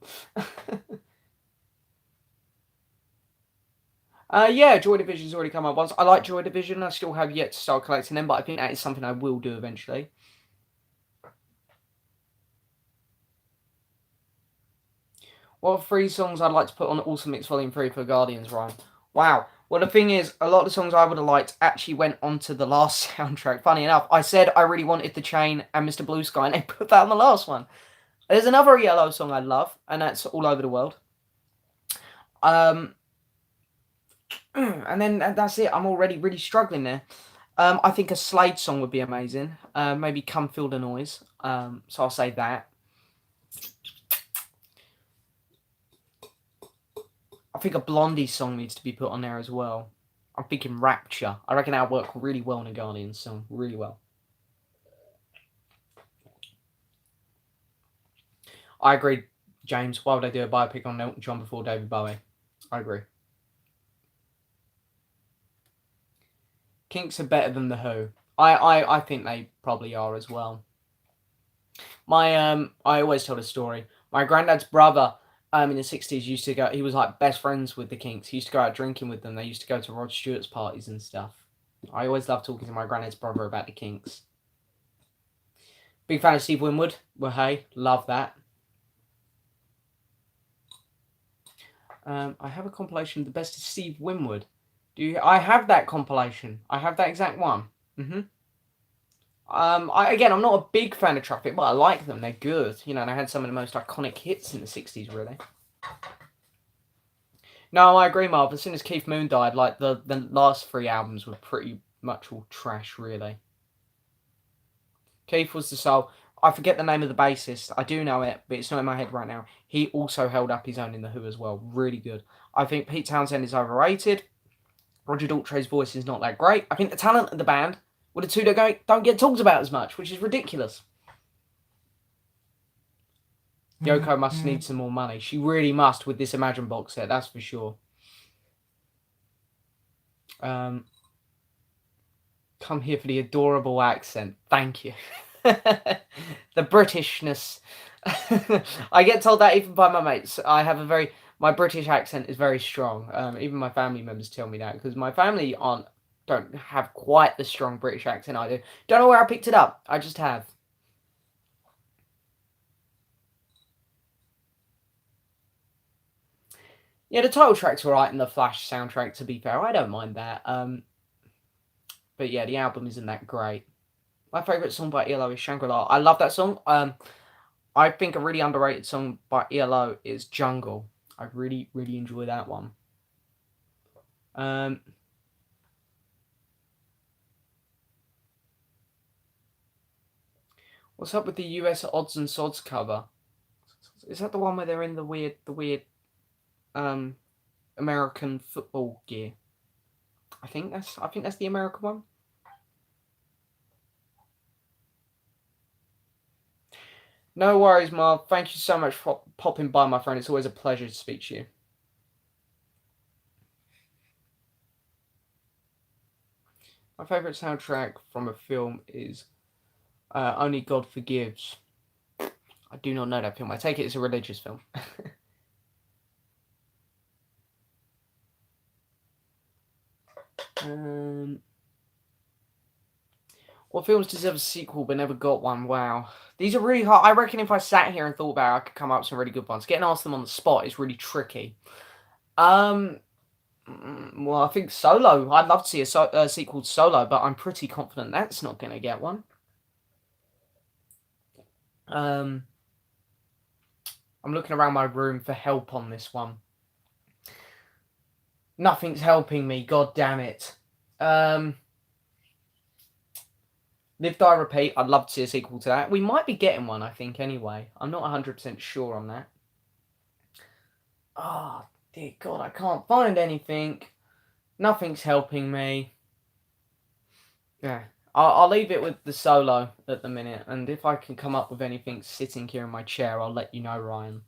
Yeah, Joy Division's already come up once. I like Joy Division. I still have yet to start collecting them, but I think that is something I will do eventually. What 3 songs I'd like to put on Awesome Mix Volume 3 for Guardians, Ryan? Wow. Well, the thing is, a lot of the songs I would have liked actually went onto the last soundtrack. Funny enough, I said I really wanted The Chain and Mr. Blue Sky, and they put that on the last one. There's another Yellow song I love, and that's All Over the World. And then that's it. I'm already really struggling there. I think a Slade song would be amazing. Maybe Come Feel the Noise. So I'll say that. I think a Blondie song needs to be put on there as well. I'm thinking Rapture. I reckon that'll work really well in a Guardians song. Really well. I agree, James. Why would I do a biopic on Elton John before David Bowie? I agree. Kinks are better than the Who. I think they probably are as well. I always tell a story. My granddad's brother in the 60s used to go. He was like best friends with the Kinks. He used to go out drinking with them. They used to go to Rod Stewart's parties and stuff. I always love talking to my granddad's brother about the Kinks. Big fan of Steve Winwood. Well, hey, love that. I have a compilation of the best of Steve Winwood. I have that compilation. I have that exact one. I'm not a big fan of Traffic, but I like them. They're good. You know, they had some of the most iconic hits in the 60s, really. No, I agree, Marv. As soon as Keith Moon died, like, the last 3 albums were pretty much all trash, really. Keith was the soul. I forget the name of the bassist. I do know it, but it's not in my head right now. He also held up his own in The Who as well. Really good. I think Pete Townsend is overrated. Roger Daltrey's voice is not that great. I think the talent of the band, with the two that don't get talked about as much, which is ridiculous. Yoko must need some more money. She really must with this Imagine box set, that's for sure. Come here for the adorable accent. Thank you. The Britishness. I get told that even by my mates. My British accent is very strong. Even my family members tell me that because my family don't have quite the strong British accent I do. Don't know where I picked it up. I just have. Yeah, the title track's alright and the Flash soundtrack, to be fair. I don't mind that. But yeah, the album isn't that great. My favourite song by ELO is Shangri-La. I love that song. I think a really underrated song by ELO is Jungle. I really, really enjoy that one. What's up with the US Odds and Sods cover? Is that the one where they're in the weird American football gear? I think that's the American one. No worries, Marv. Thank you so much for popping by, my friend. It's always a pleasure to speak to you. My favourite soundtrack from a film is Only God Forgives. I do not know that film. I take it it's a religious film. What films deserve a sequel but never got one? Wow. These are really hard. I reckon if I sat here and thought about it, I could come up with some really good ones. Getting asked them on the spot is really tricky. Well, I think Solo. I'd love to see a sequel to Solo, but I'm pretty confident that's not going to get one. I'm looking around my room for help on this one. Nothing's helping me. God damn it. Live, Die, Repeat. I'd love to see a sequel to that. We might be getting one, I think, anyway. I'm not 100% sure on that. Oh, dear God, I can't find anything. Nothing's helping me. Yeah. I'll leave it with the Solo at the minute. And if I can come up with anything sitting here in my chair, I'll let you know, Ryan.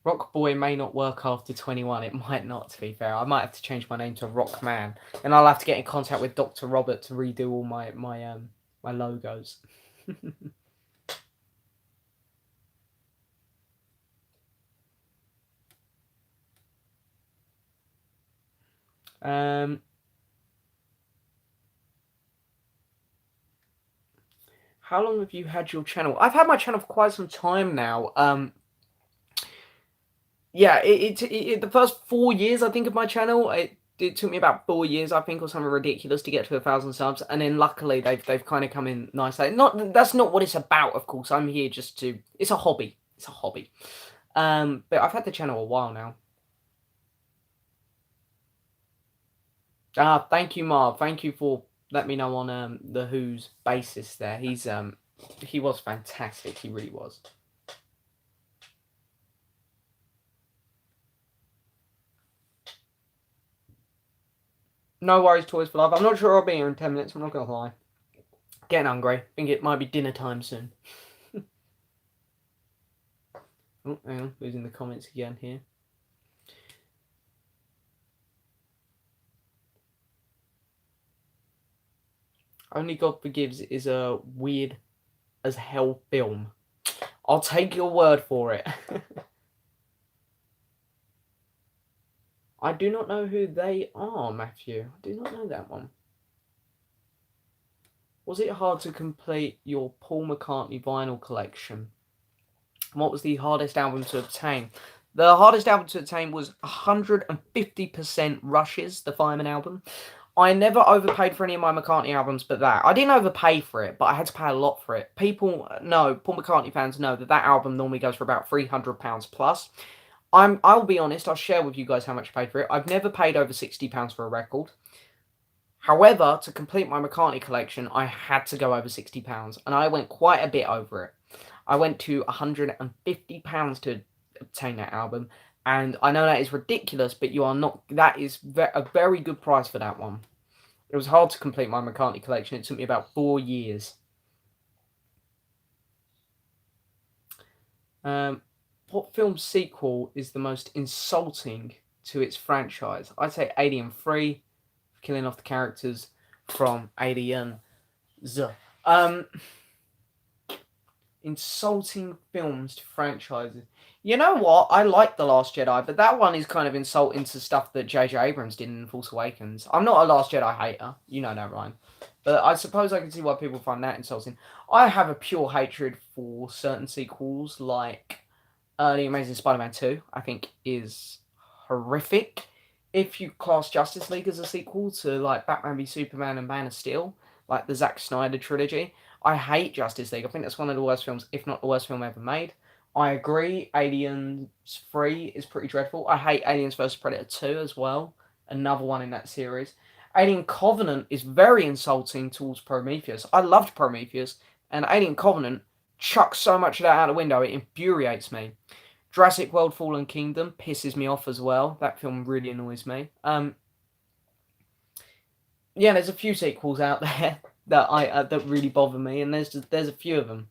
Rock Boy may not work after 21. It might not, to be fair. I might have to change my name to Rock Man. And I'll have to get in contact with Dr. Robert to redo all my logos. How long have you had your channel? I've had my channel for quite some time now. Yeah, the first 4 years, I think, of my channel, it took me about 4 years, I think, or something ridiculous to get to 1,000 subs, and then luckily they've kind of come in nicely. That's not what it's about, of course. I'm here just to. It's a hobby. It's a hobby. But I've had the channel a while now. Thank you, Marv. Thank you for letting me know on the Who's bassist there. He was fantastic. He really was. No worries, Toys for Life. I'm not sure I'll be here in 10 minutes. I'm not gonna lie. Getting hungry. Think it might be dinner time soon. Oh, hang on. Losing the comments again here. Only God Forgives is a weird as hell film. I'll take your word for it. I do not know who they are, Matthew. I do not know that one. Was it hard to complete your Paul McCartney vinyl collection? What was the hardest album to obtain? The hardest album to obtain was 150% Rush's, the Fireman album. I never overpaid for any of my McCartney albums but that. I didn't overpay for it, but I had to pay a lot for it. People know, Paul McCartney fans know that that album normally goes for about £300 plus. I'll be honest, I'll share with you guys how much I paid for it. I've never paid over £60 for a record. However, to complete my McCartney collection, I had to go over £60, and I went quite a bit over it. I went to £150 to obtain that album, and I know that is ridiculous, but you are not. That is a very good price for that one. It was hard to complete my McCartney collection. It took me about 4 years. What film sequel is the most insulting to its franchise? I'd say Alien 3, killing off the characters from Aliens. Insulting films to franchises. You know what? I like The Last Jedi, but that one is kind of insulting to stuff that J.J. Abrams did in Force Awakens. I'm not a Last Jedi hater. You know that, Ryan. But I suppose I can see why people find that insulting. I have a pure hatred for certain sequels, like The Amazing Spider-Man 2, I think is horrific. If you class Justice League as a sequel to like Batman v Superman and Man of Steel, like the Zack Snyder trilogy, I hate Justice League. I think that's one of the worst films, if not the worst film ever made. I agree, Aliens 3 is pretty dreadful. I hate Aliens vs Predator 2 as well, another one in that series. Alien Covenant is very insulting towards Prometheus. I loved Prometheus, and Alien Covenant chucks so much of that out the window, it infuriates me. Jurassic World Fallen Kingdom pisses me off as well. That film really annoys me. Yeah, there's a few sequels out there that really bother me, and there's a few of them.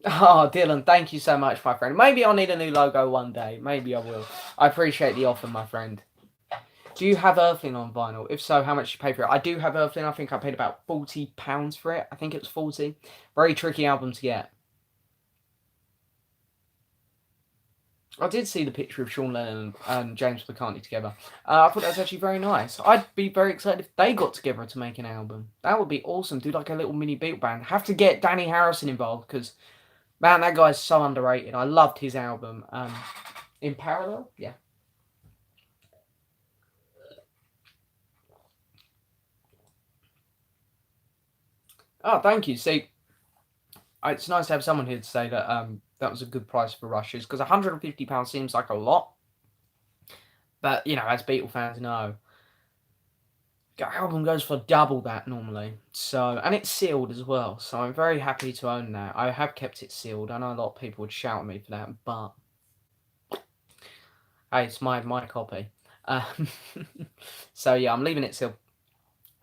Oh, Dylan, thank you so much, my friend. Maybe I'll need a new logo one day. Maybe I will. I appreciate the offer, my friend. Do you have Earthling on vinyl? If so, how much did you pay for it? I do have Earthling. I think I paid about £40 for it. I think it was 40. Very tricky album to get. I did see the picture of Sean Lennon and James McCartney together. I thought that was actually very nice. I'd be very excited if they got together to make an album. That would be awesome. Do like a little mini beat band. Have to get Danny Harrison involved because, man, that guy's so underrated. I loved his album. In Parallel, yeah. Oh, thank you. See, it's nice to have someone here to say that that was a good price for Rushes because £150 seems like a lot. But, you know, as Beatle fans know, the album goes for double that normally. So, and it's sealed as well. So I'm very happy to own that. I have kept it sealed. I know a lot of people would shout at me for that, but hey, it's my copy. So yeah, I'm leaving it sealed.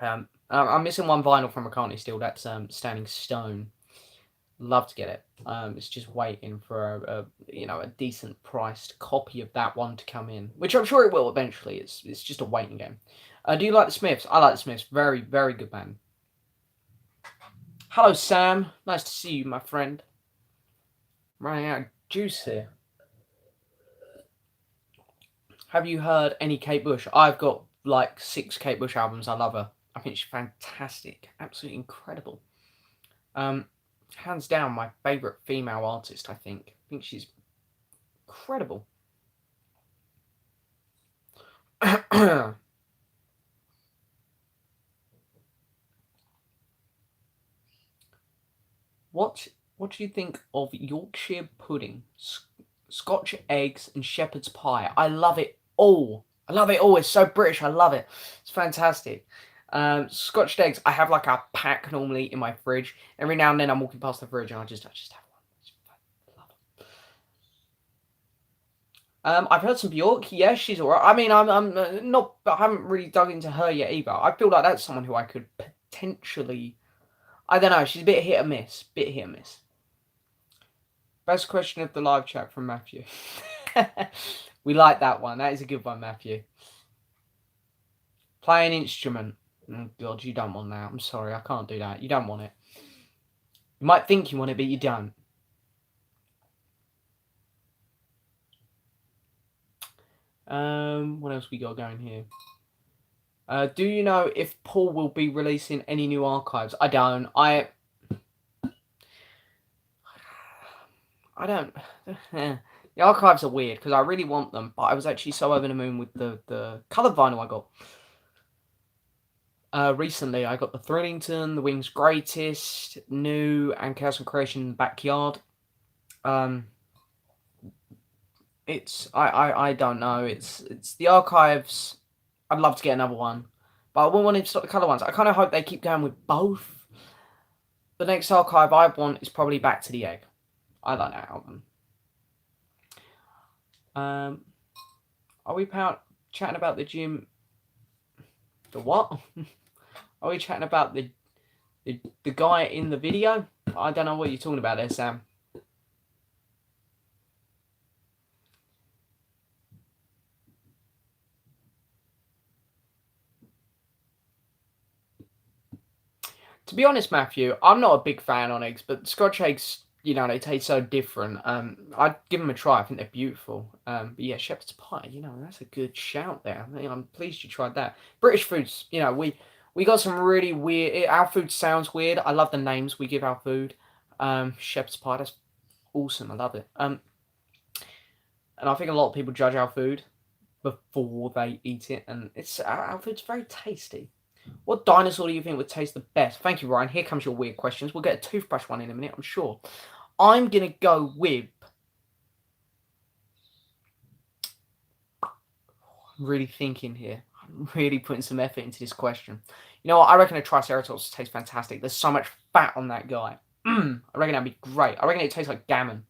I'm missing one vinyl from McCartney still. That's Standing Stone. Love to get it. It's just waiting for a decent priced copy of that one to come in, which I'm sure it will eventually. It's just a waiting game. Do you like the Smiths? I like the Smiths. Very, very good band. Hello, Sam. Nice to see you, my friend. Running out of juice here. Have you heard any Kate Bush? I've got like 6 Kate Bush albums. I love her. I think she's fantastic. Absolutely incredible. Hands down, my favourite female artist, I think. I think she's incredible. What do you think of Yorkshire pudding, Scotch eggs, and shepherd's pie? I love it all. I love it all. It's so British. I love it. It's fantastic. Scotch eggs. I have like a pack normally in my fridge. Every now and then I'm walking past the fridge and I just have one. I've heard some Bjork. Yeah, she's alright. I mean, I'm not. I haven't really dug into her yet either. I feel like that's someone who I could potentially. I don't know. She's a bit hit or miss. Bit hit or miss. Best question of the live chat from Matthew. We like that one. That is a good one, Matthew. Play an instrument. Oh God, you don't want that. I'm sorry, I can't do that. You don't want it. You might think you want it, but you don't. What else we got going here? Do you know if Paul will be releasing any new archives? I don't. I don't. The archives are weird because I really want them, but I was actually so over the moon with the coloured vinyl I got. Recently, I got the Thrillington, the Wings Greatest, New, and Chaos and Creation Backyard. It's I don't know. It's the archives. I'd love to get another one, but I wouldn't want him to stop the colour ones. I kind of hope they keep going with both. The next archive I want is probably Back to the Egg. I like that album. Are we chatting about the gym? The what? Are we chatting about the guy in the video? I don't know what you're talking about there, Sam. To be honest, Matthew, I'm not a big fan on eggs, but Scotch eggs, you know, they taste so different. I'd give them a try. I think they're beautiful. But yeah, shepherd's pie, you know, that's a good shout there. I mean, I'm pleased you tried that. British foods, you know, we got some really weird. Our food sounds weird. I love the names we give our food. Shepherd's pie, that's awesome. I love it. And I think a lot of people judge our food before they eat it, and it's our food's very tasty. What dinosaur do you think would taste the best? Thank you, Ryan. Here comes your weird questions. We'll get a toothbrush one in a minute, I'm sure. I'm going to go with... I'm really thinking here. I'm really putting some effort into this question. You know what? I reckon a Triceratops tastes fantastic. There's so much fat on that guy. I reckon that'd be great. I reckon it tastes like gammon.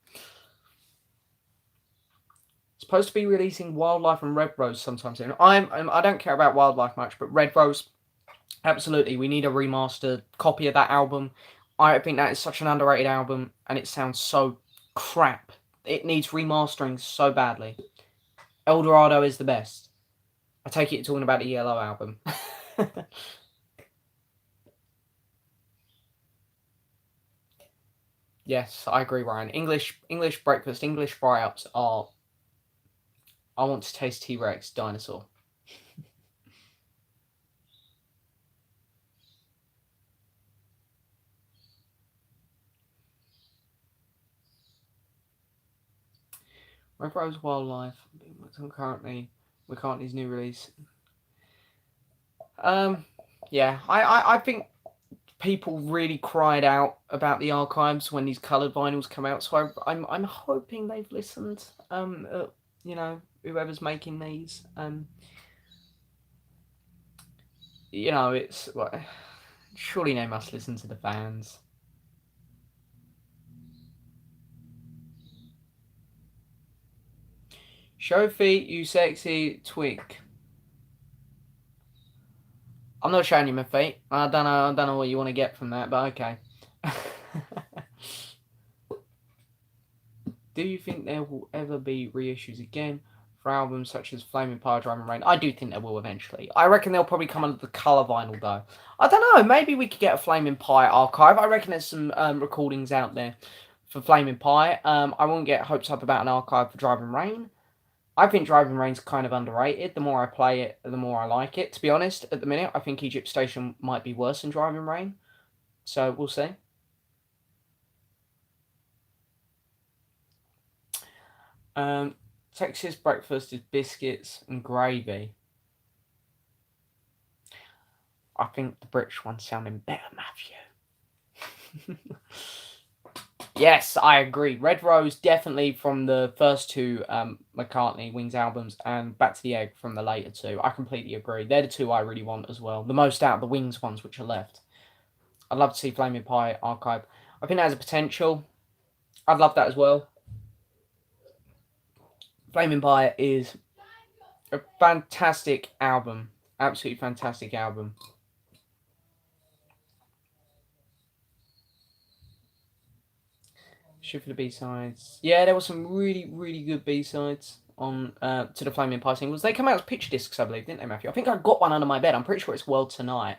Supposed to be releasing Wildlife and Red Rose sometime soon. I don't care about Wildlife much, but Red Rose... Absolutely, we need a remastered copy of that album. I think that is such an underrated album, and it sounds so crap. It needs remastering so badly. Eldorado is the best. I take it you're talking about the Yellow album. Yes, I agree, Ryan. English breakfast, English fry-ups are... I want to taste T-Rex dinosaur. Red Rose Wildlife, currently McCartney's new release. Yeah, I think people really cried out about the archives when these coloured vinyls come out, so I'm hoping they've listened. You know, whoever's making these. You know, it's well, surely they must listen to the fans. Show feet, you sexy twig. I'm not showing you my feet. I don't know what you want to get from that, but okay. Do you think there will ever be reissues again for albums such as Flaming Fire, Driving Rain? I do think there will eventually. I reckon they'll probably come under the colour vinyl though. I don't know. Maybe we could get a Flaming Pie archive. I reckon there's some recordings out there for Flaming Pie. I won't get hopes up about an archive for Driving Rain. I think Driving Rain's kind of underrated. The more I play it, the more I like it. To be honest, at the minute, I think Egypt Station might be worse than Driving Rain. So we'll see. Texas breakfast is biscuits and gravy. I think the British one's sounding better, Matthew. Yes, I agree. Red Rose definitely from the first two McCartney Wings albums, and Back to the Egg from the later two. I completely agree. They're the two I really want as well. The most out of the Wings ones which are left. I'd love to see Flaming Pie archive. I think that has a potential. I'd love that as well. Flaming Pie is a fantastic album. Absolutely fantastic album. Shoot for the B-sides. Yeah, there were some really, really good B-sides. on To the Flaming Pie singles. They come out as picture discs, I believe, didn't they, Matthew? I think I got one under my bed. I'm pretty sure it's World Tonight.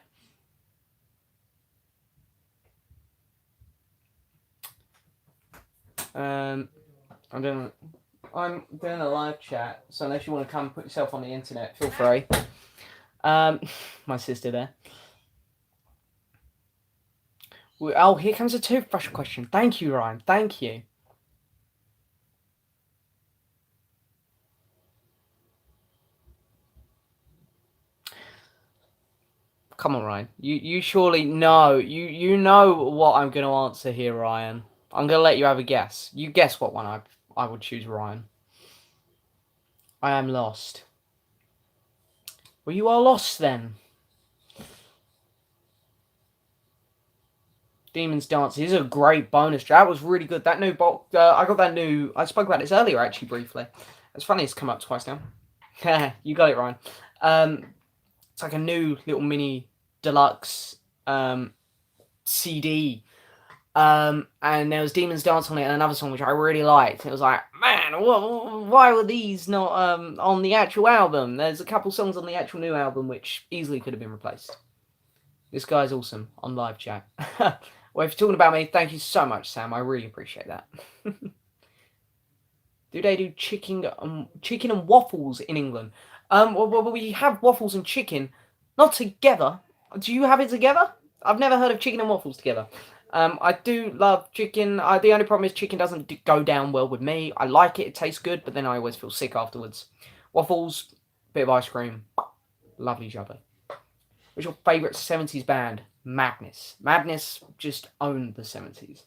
I'm doing a live chat, so unless you want to come put yourself on the internet, feel free. My sister there. Oh, here comes a toothbrush question. Thank you, Ryan. Thank you. Come on, Ryan. You surely know. You know what I'm going to answer here, Ryan. I'm going to let you have a guess. You guess what one I would choose, Ryan. I am lost. Well, you are lost then. Demon's Dance is a great bonus track. That was really good. That new box. I got that new. I spoke about this earlier, actually, briefly. It's funny it's come up twice now. You got it, Ryan. It's like a new little mini deluxe CD. And there was Demon's Dance on it and another song which I really liked. It was like, man, why were these not on the actual album? There's a couple songs on the actual new album which easily could have been replaced. This guy's awesome on live chat. Well, if you're talking about me, thank you so much, Sam. I really appreciate that. Do they do chicken and waffles in England? Well, we have waffles and chicken, not together. Do you have it together? I've never heard of chicken and waffles together. I do love chicken. The only problem is chicken doesn't go down well with me. I like it. It tastes good, but then I always feel sick afterwards. Waffles, bit of ice cream. Lovely jubber. What's your favourite 70s band? Madness. Madness just owned the 70s.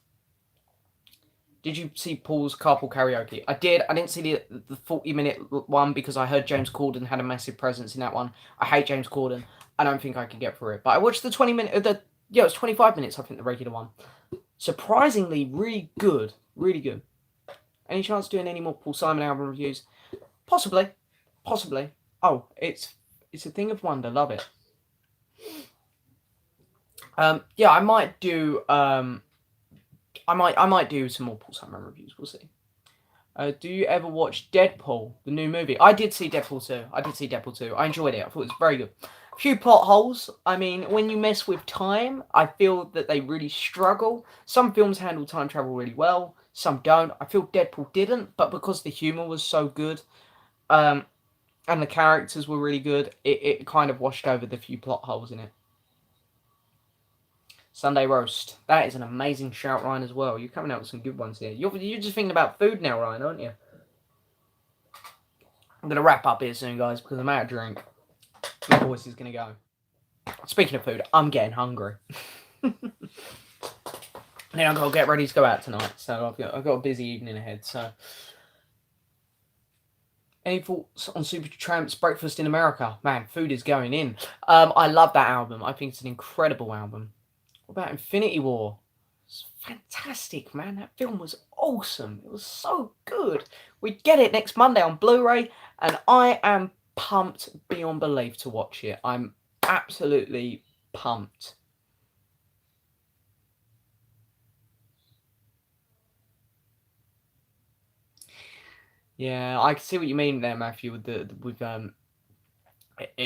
Did you see Paul's Carpool Karaoke? I did. I didn't see the 40-minute one because I heard James Corden had a massive presence in that one. I hate James Corden. I don't think I could get through it. But I watched the 20-minute... it was 25 minutes, I think, the regular one. Surprisingly, really good. Really good. Any chance doing any more Paul Simon album reviews? Possibly. Possibly. Oh, it's a thing of wonder. Love it. Yeah, I might do. I might do some more Paul Simon reviews. We'll see. Do you ever watch Deadpool, the new movie? I did see Deadpool 2. I enjoyed it. I thought it was very good. A few plot holes. I mean, when you mess with time, I feel that they really struggle. Some films handle time travel really well. Some don't. I feel Deadpool didn't, but because the humor was so good, and the characters were really good, it kind of washed over the few plot holes in it. Sunday roast. That is an amazing shout, Ryan, as well. You're coming out with some good ones here. You're just thinking about food now, Ryan, aren't you? I'm going to wrap up here soon, guys, because I'm out of drink. My voice is going to go. Speaking of food, I'm getting hungry. And then I've got to get ready to go out tonight. So I've got a busy evening ahead. So, any thoughts on Supertramp's Breakfast in America? Man, food is going in. I love that album. I think it's an incredible album. What about Infinity War? It's fantastic, man. That film was awesome. It was so good. We get it next Monday on Blu-ray, and I am pumped beyond belief to watch it. I'm absolutely pumped. Yeah, I can see what you mean there, Matthew, with it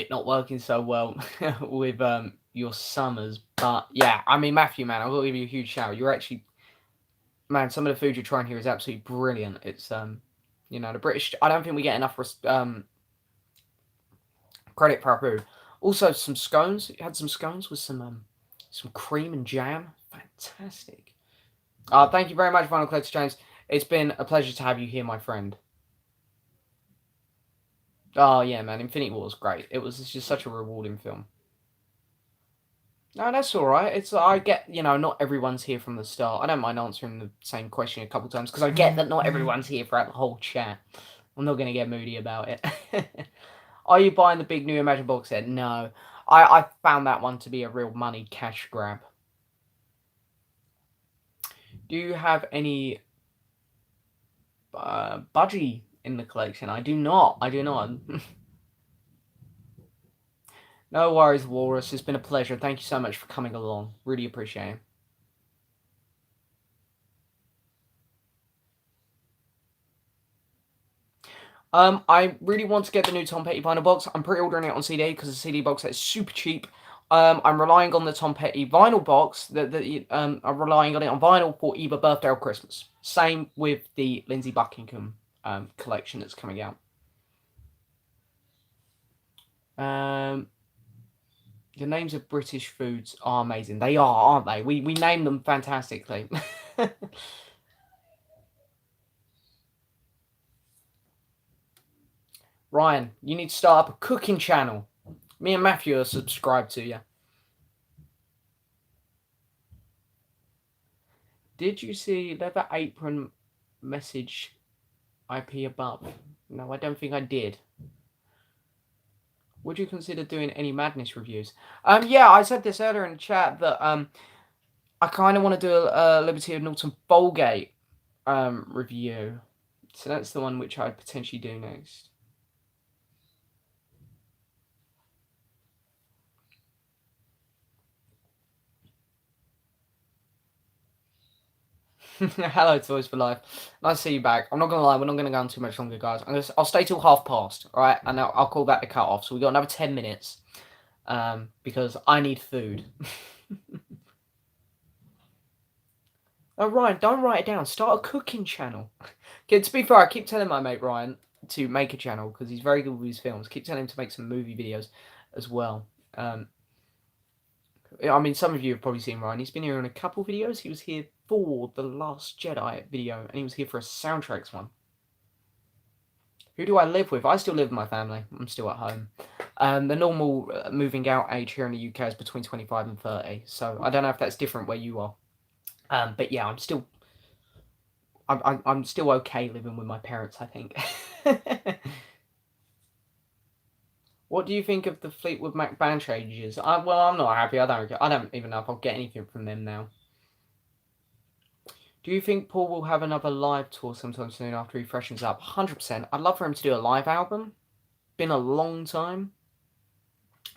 not working so well with your summers. But yeah, I mean, Matthew, man, I've got to give you a huge shout. You're actually, man, some of the food you're trying here is absolutely brilliant. It's the British. I don't think we get enough credit for our food. Also, some scones. You had some scones with some cream and jam. Fantastic. Thank you very much, Vinyl Collector James. It's been a pleasure to have you here, my friend. Oh yeah, man, Infinity War was great. It's just such a rewarding film. No, that's all right. I get, not everyone's here from the start. I don't mind answering the same question a couple times because I get that not everyone's here throughout the whole chat. I'm not going to get moody about it. Are you buying the big new Imagine box set? No. I found that one to be a real money cash grab. Do you have any budgie in the collection? I do not. No worries, Walrus. It's been a pleasure. Thank you so much for coming along. Really appreciate it. I really want to get the new Tom Petty vinyl box. I'm pre-ordering it on CD because the CD box set is super cheap. I'm relying on the Tom Petty vinyl box. I'm relying on it on vinyl for either birthday or Christmas. Same with the Lindsey Buckingham collection that's coming out. Um, the names of British foods are amazing. They are, aren't they? We name them fantastically. Ryan, you need to start up a cooking channel. Me and Matthew are subscribed to you. Did you see Leather Apron message IP above? No, I don't think I did. Would you consider doing any Madness reviews? Yeah, I said this earlier in the chat that I kind of want to do a Liberty of Norton Folgate review. So that's the one which I'd potentially do next. Hello, Toys for Life. Nice to see you back. I'm not gonna lie, we're not gonna go on too much longer, guys. I'll stay till past, all right? And I'll call that the cut off. So we got another 10 minutes, because I need food. Oh, Ryan, don't write it down. Start a cooking channel. Okay, to be fair, I keep telling my mate Ryan to make a channel because he's very good with his films. Keep telling him to make some movie videos as well. I mean, some of you have probably seen Ryan. He's been here in a couple videos. He was here for the Last Jedi video, and he was here for a soundtracks one. Who do I live with? I still live with my family. I'm still at home. The normal moving out age here in the UK is between 25 and 30. So I don't know if that's different where you are. But yeah, I'm still okay living with my parents, I think. What do you think of the Fleetwood Mac band changes? Well, I'm not happy. I don't even know if I'll get anything from them now. Do you think Paul will have another live tour sometime soon after he freshens up? 100%. I'd love for him to do a live album. Been a long time.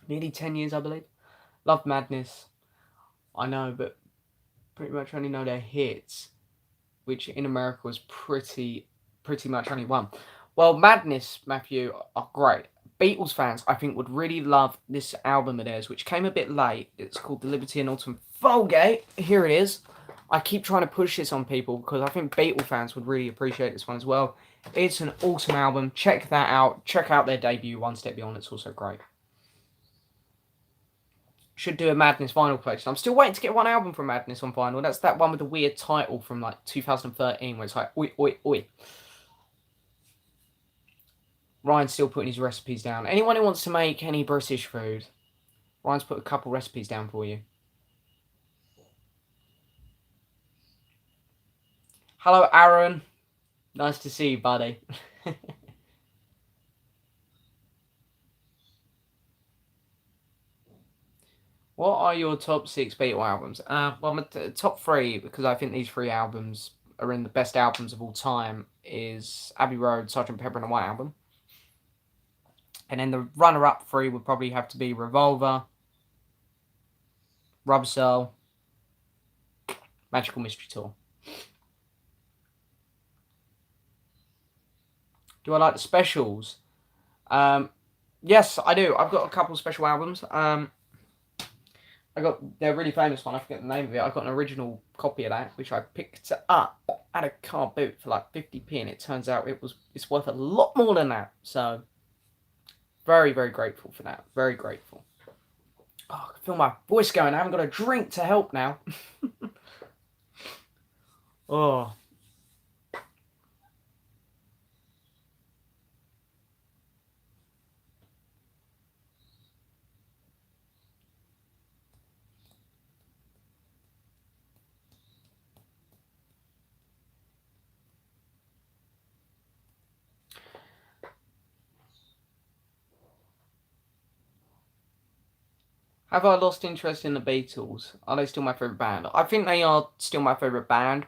Nearly 10 years, I believe. Love Madness. I know, but pretty much only know their hits, which in America was pretty much only one. Well, Madness, Matthew, are great. Beatles fans, I think, would really love this album of theirs, which came a bit late. It's called The Liberty and Autumn Folgate. Here it is. I keep trying to push this on people because I think Beatle fans would really appreciate this one as well. It's an awesome album. Check that out. Check out their debut, One Step Beyond. It's also great. Should do a Madness vinyl collection. I'm still waiting to get one album from Madness on vinyl. That's that one with the weird title from like 2013 where it's like, oi, oi, oi. Ryan's still putting his recipes down. Anyone who wants to make any British food, Ryan's put a couple recipes down for you. Hello, Aaron. Nice to see you, buddy. What are your top 6 Beatle albums? Well, my top 3, because I think these 3 albums are in the best albums of all time, is Abbey Road, Sgt. Pepper and the White Album. And then the runner-up 3 would probably have to be Revolver, Rubber Soul, Magical Mystery Tour. Do I like the specials? Yes, I do. I've got a couple special albums. They're a really famous one. I forget the name of it. I got an original copy of that, which I picked up at a car boot for like 50p, and it turns out it's worth a lot more than that. So, very, very grateful for that. Very grateful. Oh, I can feel my voice going. I haven't got a drink to help now. Oh. Have I lost interest in the Beatles? Are they still my favourite band? I think they are still my favourite band.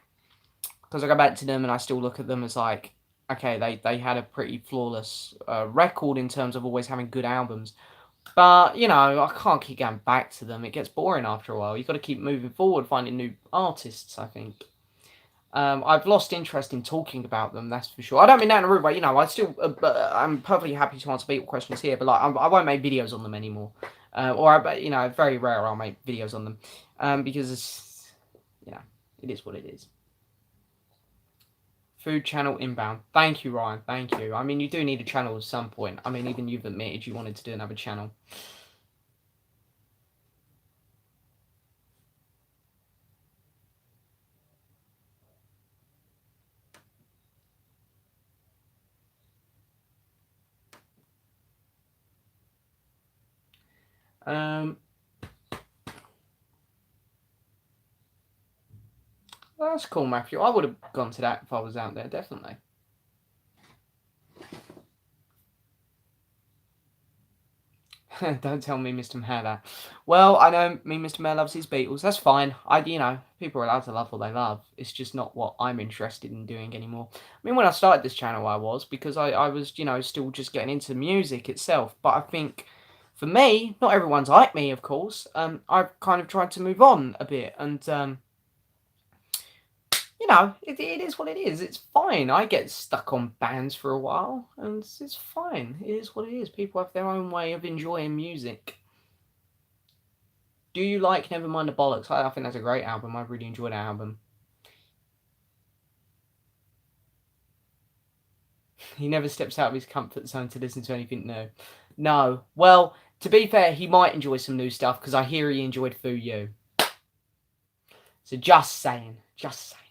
Because I go back to them and I still look at them as like, okay, they had a pretty flawless record in terms of always having good albums. But, you know, I can't keep going back to them. It gets boring after a while. You've got to keep moving forward, finding new artists, I think. I've lost interest in talking about them, that's for sure. I don't mean that in a rude way, I'm perfectly happy to answer Beatle questions here, but like, I won't make videos on them anymore. Very rare I'll make videos on them, because it's, you know, it is what it is. Food channel inbound. Thank you, Ryan. Thank you. I mean, you do need a channel at some point. I mean, even you've admitted you wanted to do another channel. Well, that's cool, Matthew. I would have gone to that if I was out there, definitely. Don't tell me Mr. Mayor that. Well, I know Mr. Mayor loves his Beatles. That's fine. People are allowed to love what they love. It's just not what I'm interested in doing anymore. I mean, when I started this channel, I was, because I was, still just getting into music itself. But I think, for me, not everyone's like me, of course. I've kind of tried to move on a bit, and it is what it is. It's fine. I get stuck on bands for a while, and it's fine. It is what it is. People have their own way of enjoying music. Do you like Nevermind the Bollocks? I think that's a great album. I really enjoyed that album. He never steps out of his comfort zone to listen to anything new. No. Well, to be fair, he might enjoy some new stuff, because I hear he enjoyed Foo You. So just saying. Just saying.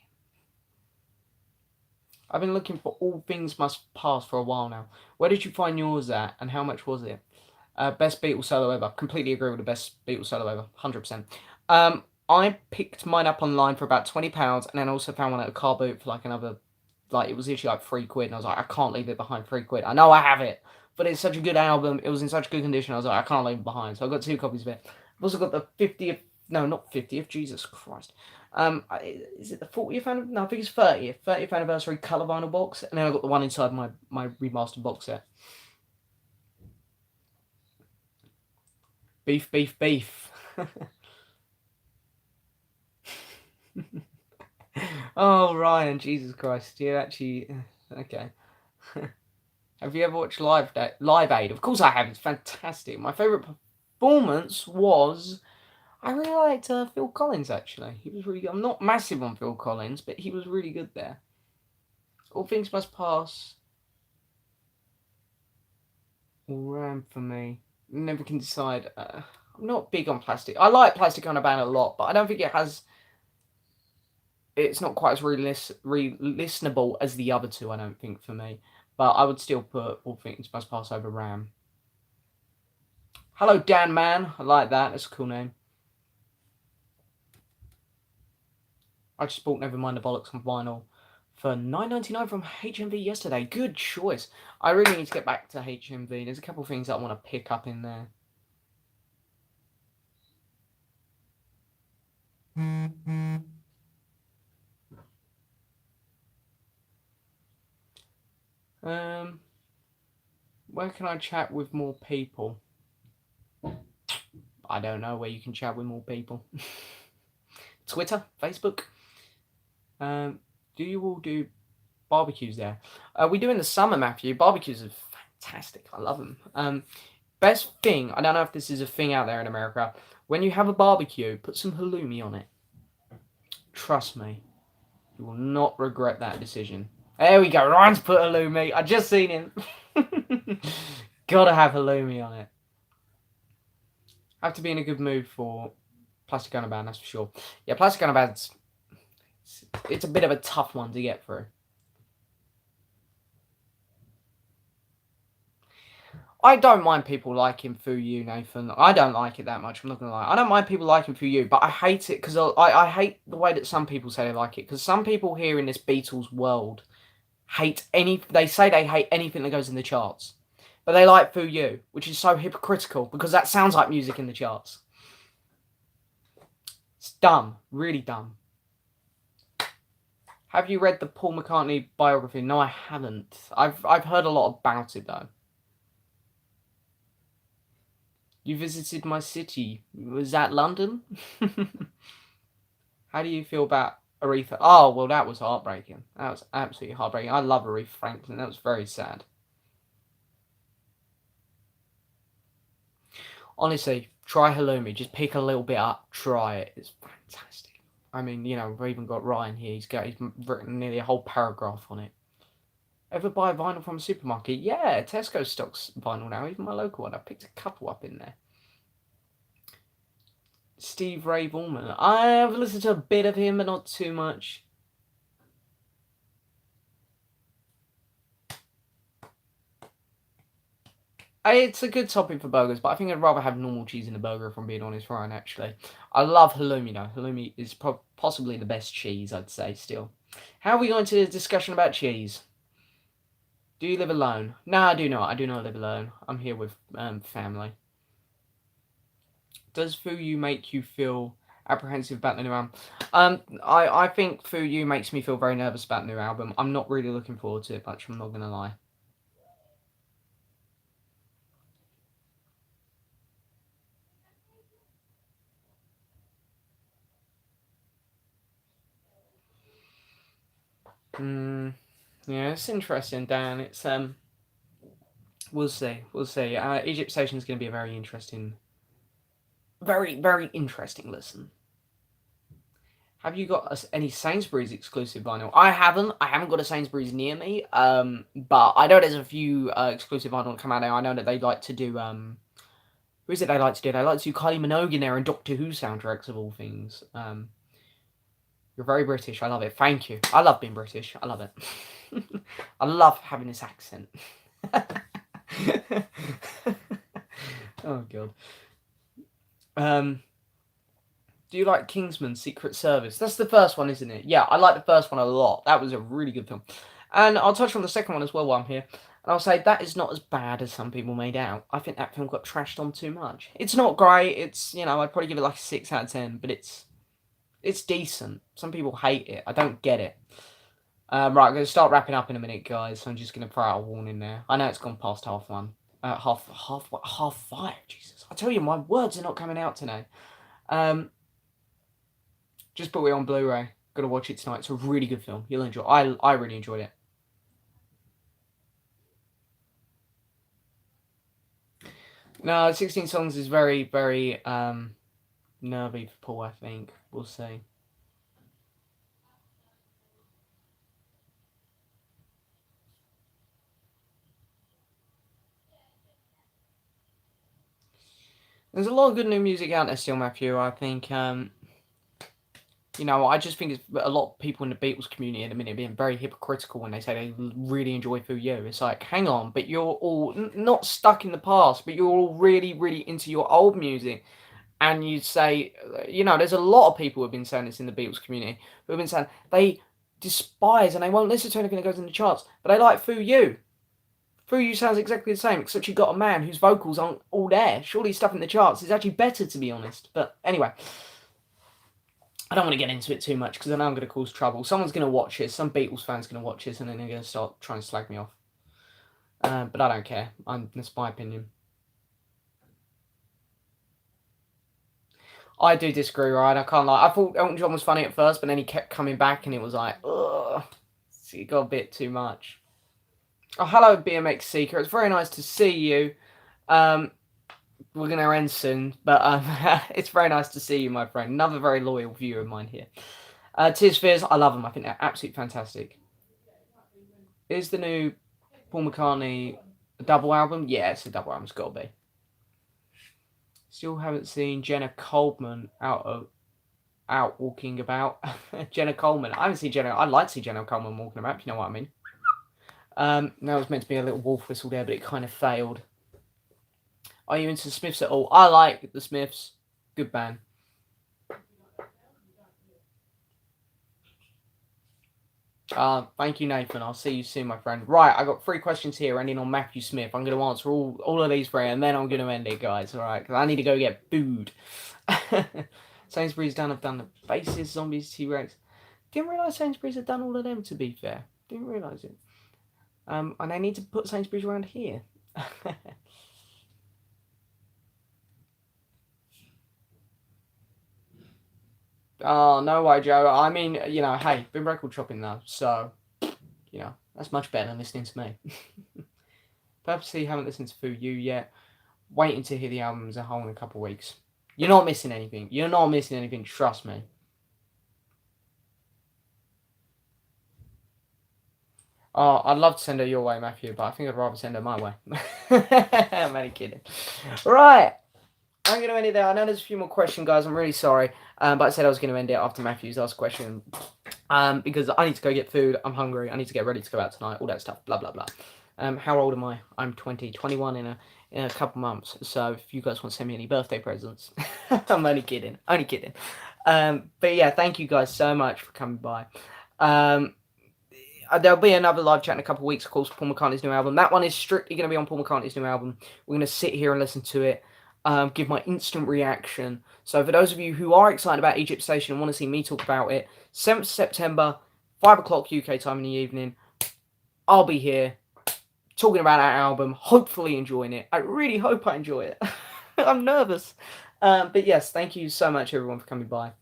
I've been looking for All Things Must Pass for a while now. Where did you find yours at, and how much was it? Best Beatles solo ever. Completely agree with the best Beatles solo ever. 100%. I picked mine up online for about £20, and then also found one at a car boot for like another, like, it was literally like £3, and I was like, I can't leave it behind. £3. I know I have it, but it's such a good album. It was in such good condition. I was like, I can't leave it behind. So I got 2 copies of it. I've also got the 50th. No, not 50th. Jesus Christ. Is it the 40th? No, I think it's 30th anniversary colour vinyl box, and then I got the one inside my remastered box set. Beef, beef, beef. Oh, Ryan, Jesus Christ. You actually... Okay. Have you ever watched Live Aid? Of course I have. It's fantastic. My favourite performance was... I really liked Phil Collins, actually. He was really good. I'm not massive on Phil Collins, but he was really good there. All Things Must Pass. All Ram for me. Never can decide. I'm not big on Plastic. I like Plastic on a Band a lot, but I don't think it has... It's not quite as re-listenable as the other two, I don't think, for me. But I would still put All Things Must Pass over Ram. Hello, Dan Man. I like that. That's a cool name. I just bought Nevermind the Bollocks on vinyl for $9.99 from HMV yesterday. Good choice. I really need to get back to HMV. There's a couple of things that I want to pick up in there. Where can I chat with more people? I don't know where you can chat with more people. Twitter, Facebook. Do you all do barbecues there? We do in the summer, Matthew. Barbecues are fantastic. I love them. Best thing, I don't know if this is a thing out there in America. When you have a barbecue, put some halloumi on it. Trust me, you will not regret that decision. There we go. Ryan's put halloumi. I just seen him. Gotta have halloumi on it. Have to be in a good mood for Plastic Ono Band, that's for sure. Yeah, Plastic Ono Band's... It's a bit of a tough one to get through. I don't mind people liking Foo You, Nathan. I don't like it that much, I'm not going to lie. I don't mind people liking Foo You, but I hate it because I hate the way that some people say they like it. Because some people here in this Beatles world they say they hate anything that goes in the charts. But they like Foo You, which is so hypocritical because that sounds like music in the charts. It's dumb. Really dumb. Have you read the Paul McCartney biography? No, I haven't. I've heard a lot about it, though. You visited my city. Was that London? How do you feel about Aretha. Oh, well, that was heartbreaking. That was absolutely heartbreaking. I love Aretha Franklin. That was very sad. Honestly, try halloumi. Just pick a little bit up. Try it. It's fantastic. I mean, we've even got Ryan here. He's written nearly a whole paragraph on it. Ever buy vinyl from a supermarket? Yeah, Tesco stocks vinyl now. Even my local one. I picked a couple up in there. Steve Ray Vaughan. I've listened to a bit of him, but not too much. It's a good topping for burgers, but I think I'd rather have normal cheese in a burger, if I'm being honest, Ryan, actually. I love halloumi, though. Halloumi is possibly the best cheese, I'd say, still. How are we going to the discussion about cheese? Do you live alone? No, I do not. I do not live alone. I'm here with family. Does Fuyu make you feel apprehensive about the new album? I think Fuyu makes me feel very nervous about the new album. I'm not really looking forward to it much, I'm not going to lie. Yeah, it's interesting, Dan. It's we'll see, we'll see. Egypt Station is going to be a very interesting, very interesting listen. Have you got any Sainsbury's exclusive vinyl? I haven't. I haven't got a Sainsbury's near me. But I know there's a few exclusive vinyl that come out now. I know that they like to do who is it they like to do? They like to do Kylie Minogue in there and Doctor Who soundtracks of all things. You're very British. I love it. Thank you. I love being British. I love it. I love having this accent. Oh god. Do you like Kingsman Secret Service? That's the first one, isn't it? Yeah, I like the first one a lot. That was a really good film. And I'll touch on the second one as well while I'm here. And I'll say that is not as bad as some people made out. I think that film got trashed on too much. It's not great. It's, I'd probably give it like a 6 out of 10, but it's decent. Some people hate it. I don't get it. Right, I'm going to start wrapping up in a minute, guys. So I'm just going to throw out a warning there. I know it's gone past half 1. Half 5. Jesus. I tell you, my words are not coming out today. Just put it on Blu-ray. Gotta watch it tonight. It's a really good film. You'll enjoy it. I really enjoyed it. No, 16 songs is very, very nervy for Paul, I think. We'll see. There's a lot of good new music out there still, Matthew. I think I just think it's a lot of people in the Beatles community at the minute being very hypocritical when they say they really enjoy Foo You. It's like, hang on, but you're all not stuck in the past, but you're all really, really into your old music. And you say, there's a lot of people who have been saying this in the Beatles community, who have been saying they despise and they won't listen to anything that goes in the charts, but they like Foo You. Foo You sounds exactly the same, except you've got a man whose vocals aren't all there. Surely stuff in the charts is actually better, to be honest. But anyway, I don't want to get into it too much because I know I'm going to cause trouble. Someone's going to watch this. Some Beatles fans going to watch this and then they're going to start trying to slag me off. But I don't care. That's my opinion. I do disagree, right? I can't lie. I thought Elton John was funny at first, but then he kept coming back and it was like, ugh. So it got a bit too much. Oh, hello, BMX Seeker. It's very nice to see you. We're going to end soon, but it's very nice to see you, my friend. Another very loyal viewer of mine here. Tears Fears, I love them. I think they're absolutely fantastic. Is the new Paul McCartney a double album? Yeah, it's a double album. It's got to be. Still haven't seen Jenna Coleman out walking about. Jenna Coleman. I haven't seen Jenna. I'd like to see Jenna Coleman walking about, if you know what I mean. That was meant to be a little wolf whistle there, but it kind of failed. Are you into the Smiths at all? I like the Smiths. Good band. Thank you, Nathan. I'll see you soon, my friend. Right, I got 3 questions here ending on Matthew Smith. I'm going to answer all of these 3, and then I'm going to end it, guys. All right, because I need to go get food. Sainsbury's done. I've done the Faces, Zombies, T-Rex. Didn't realise Sainsbury's had done all of them, to be fair. Didn't realise it. And I need to put Sainsbury's around here. Oh, no way, Joe. I mean, you know, hey, been record shopping though, so, you know, that's much better than listening to me. Purposely haven't listened to Fu You yet. Waiting to hear the album as a whole in a couple of weeks. You're not missing anything. You're not missing anything, trust me. Oh, I'd love to send her your way, Matthew, but I think I'd rather send her my way. I'm only kidding. Right. I'm going to end it there. I know there's a few more questions, guys. I'm really sorry. But I said I was going to end it after Matthew's last question. Because I need to go get food. I'm hungry. I need to get ready to go out tonight. All that stuff. Blah, blah, blah. How old am I? I'm 20. 21 in a couple months. So if you guys want to send me any birthday presents. I'm only kidding. Only kidding. But yeah, thank you guys so much for coming by. There'll be another live chat in a couple of weeks, of course, Paul McCartney's new album. That one is strictly going to be on Paul McCartney's new album. We're going to sit here and listen to it, give my instant reaction. So for those of you who are excited about Egypt Station and want to see me talk about it, 7th September, 5 o'clock UK time in the evening, I'll be here talking about that album, hopefully enjoying it. I really hope I enjoy it. I'm nervous. But yes, thank you so much, everyone, for coming by.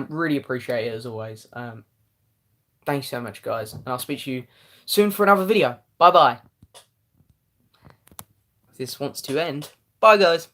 Really appreciate it, as always. Thanks so much, guys, and I'll speak to you soon for another video. Bye-bye. This wants to end. Bye, guys.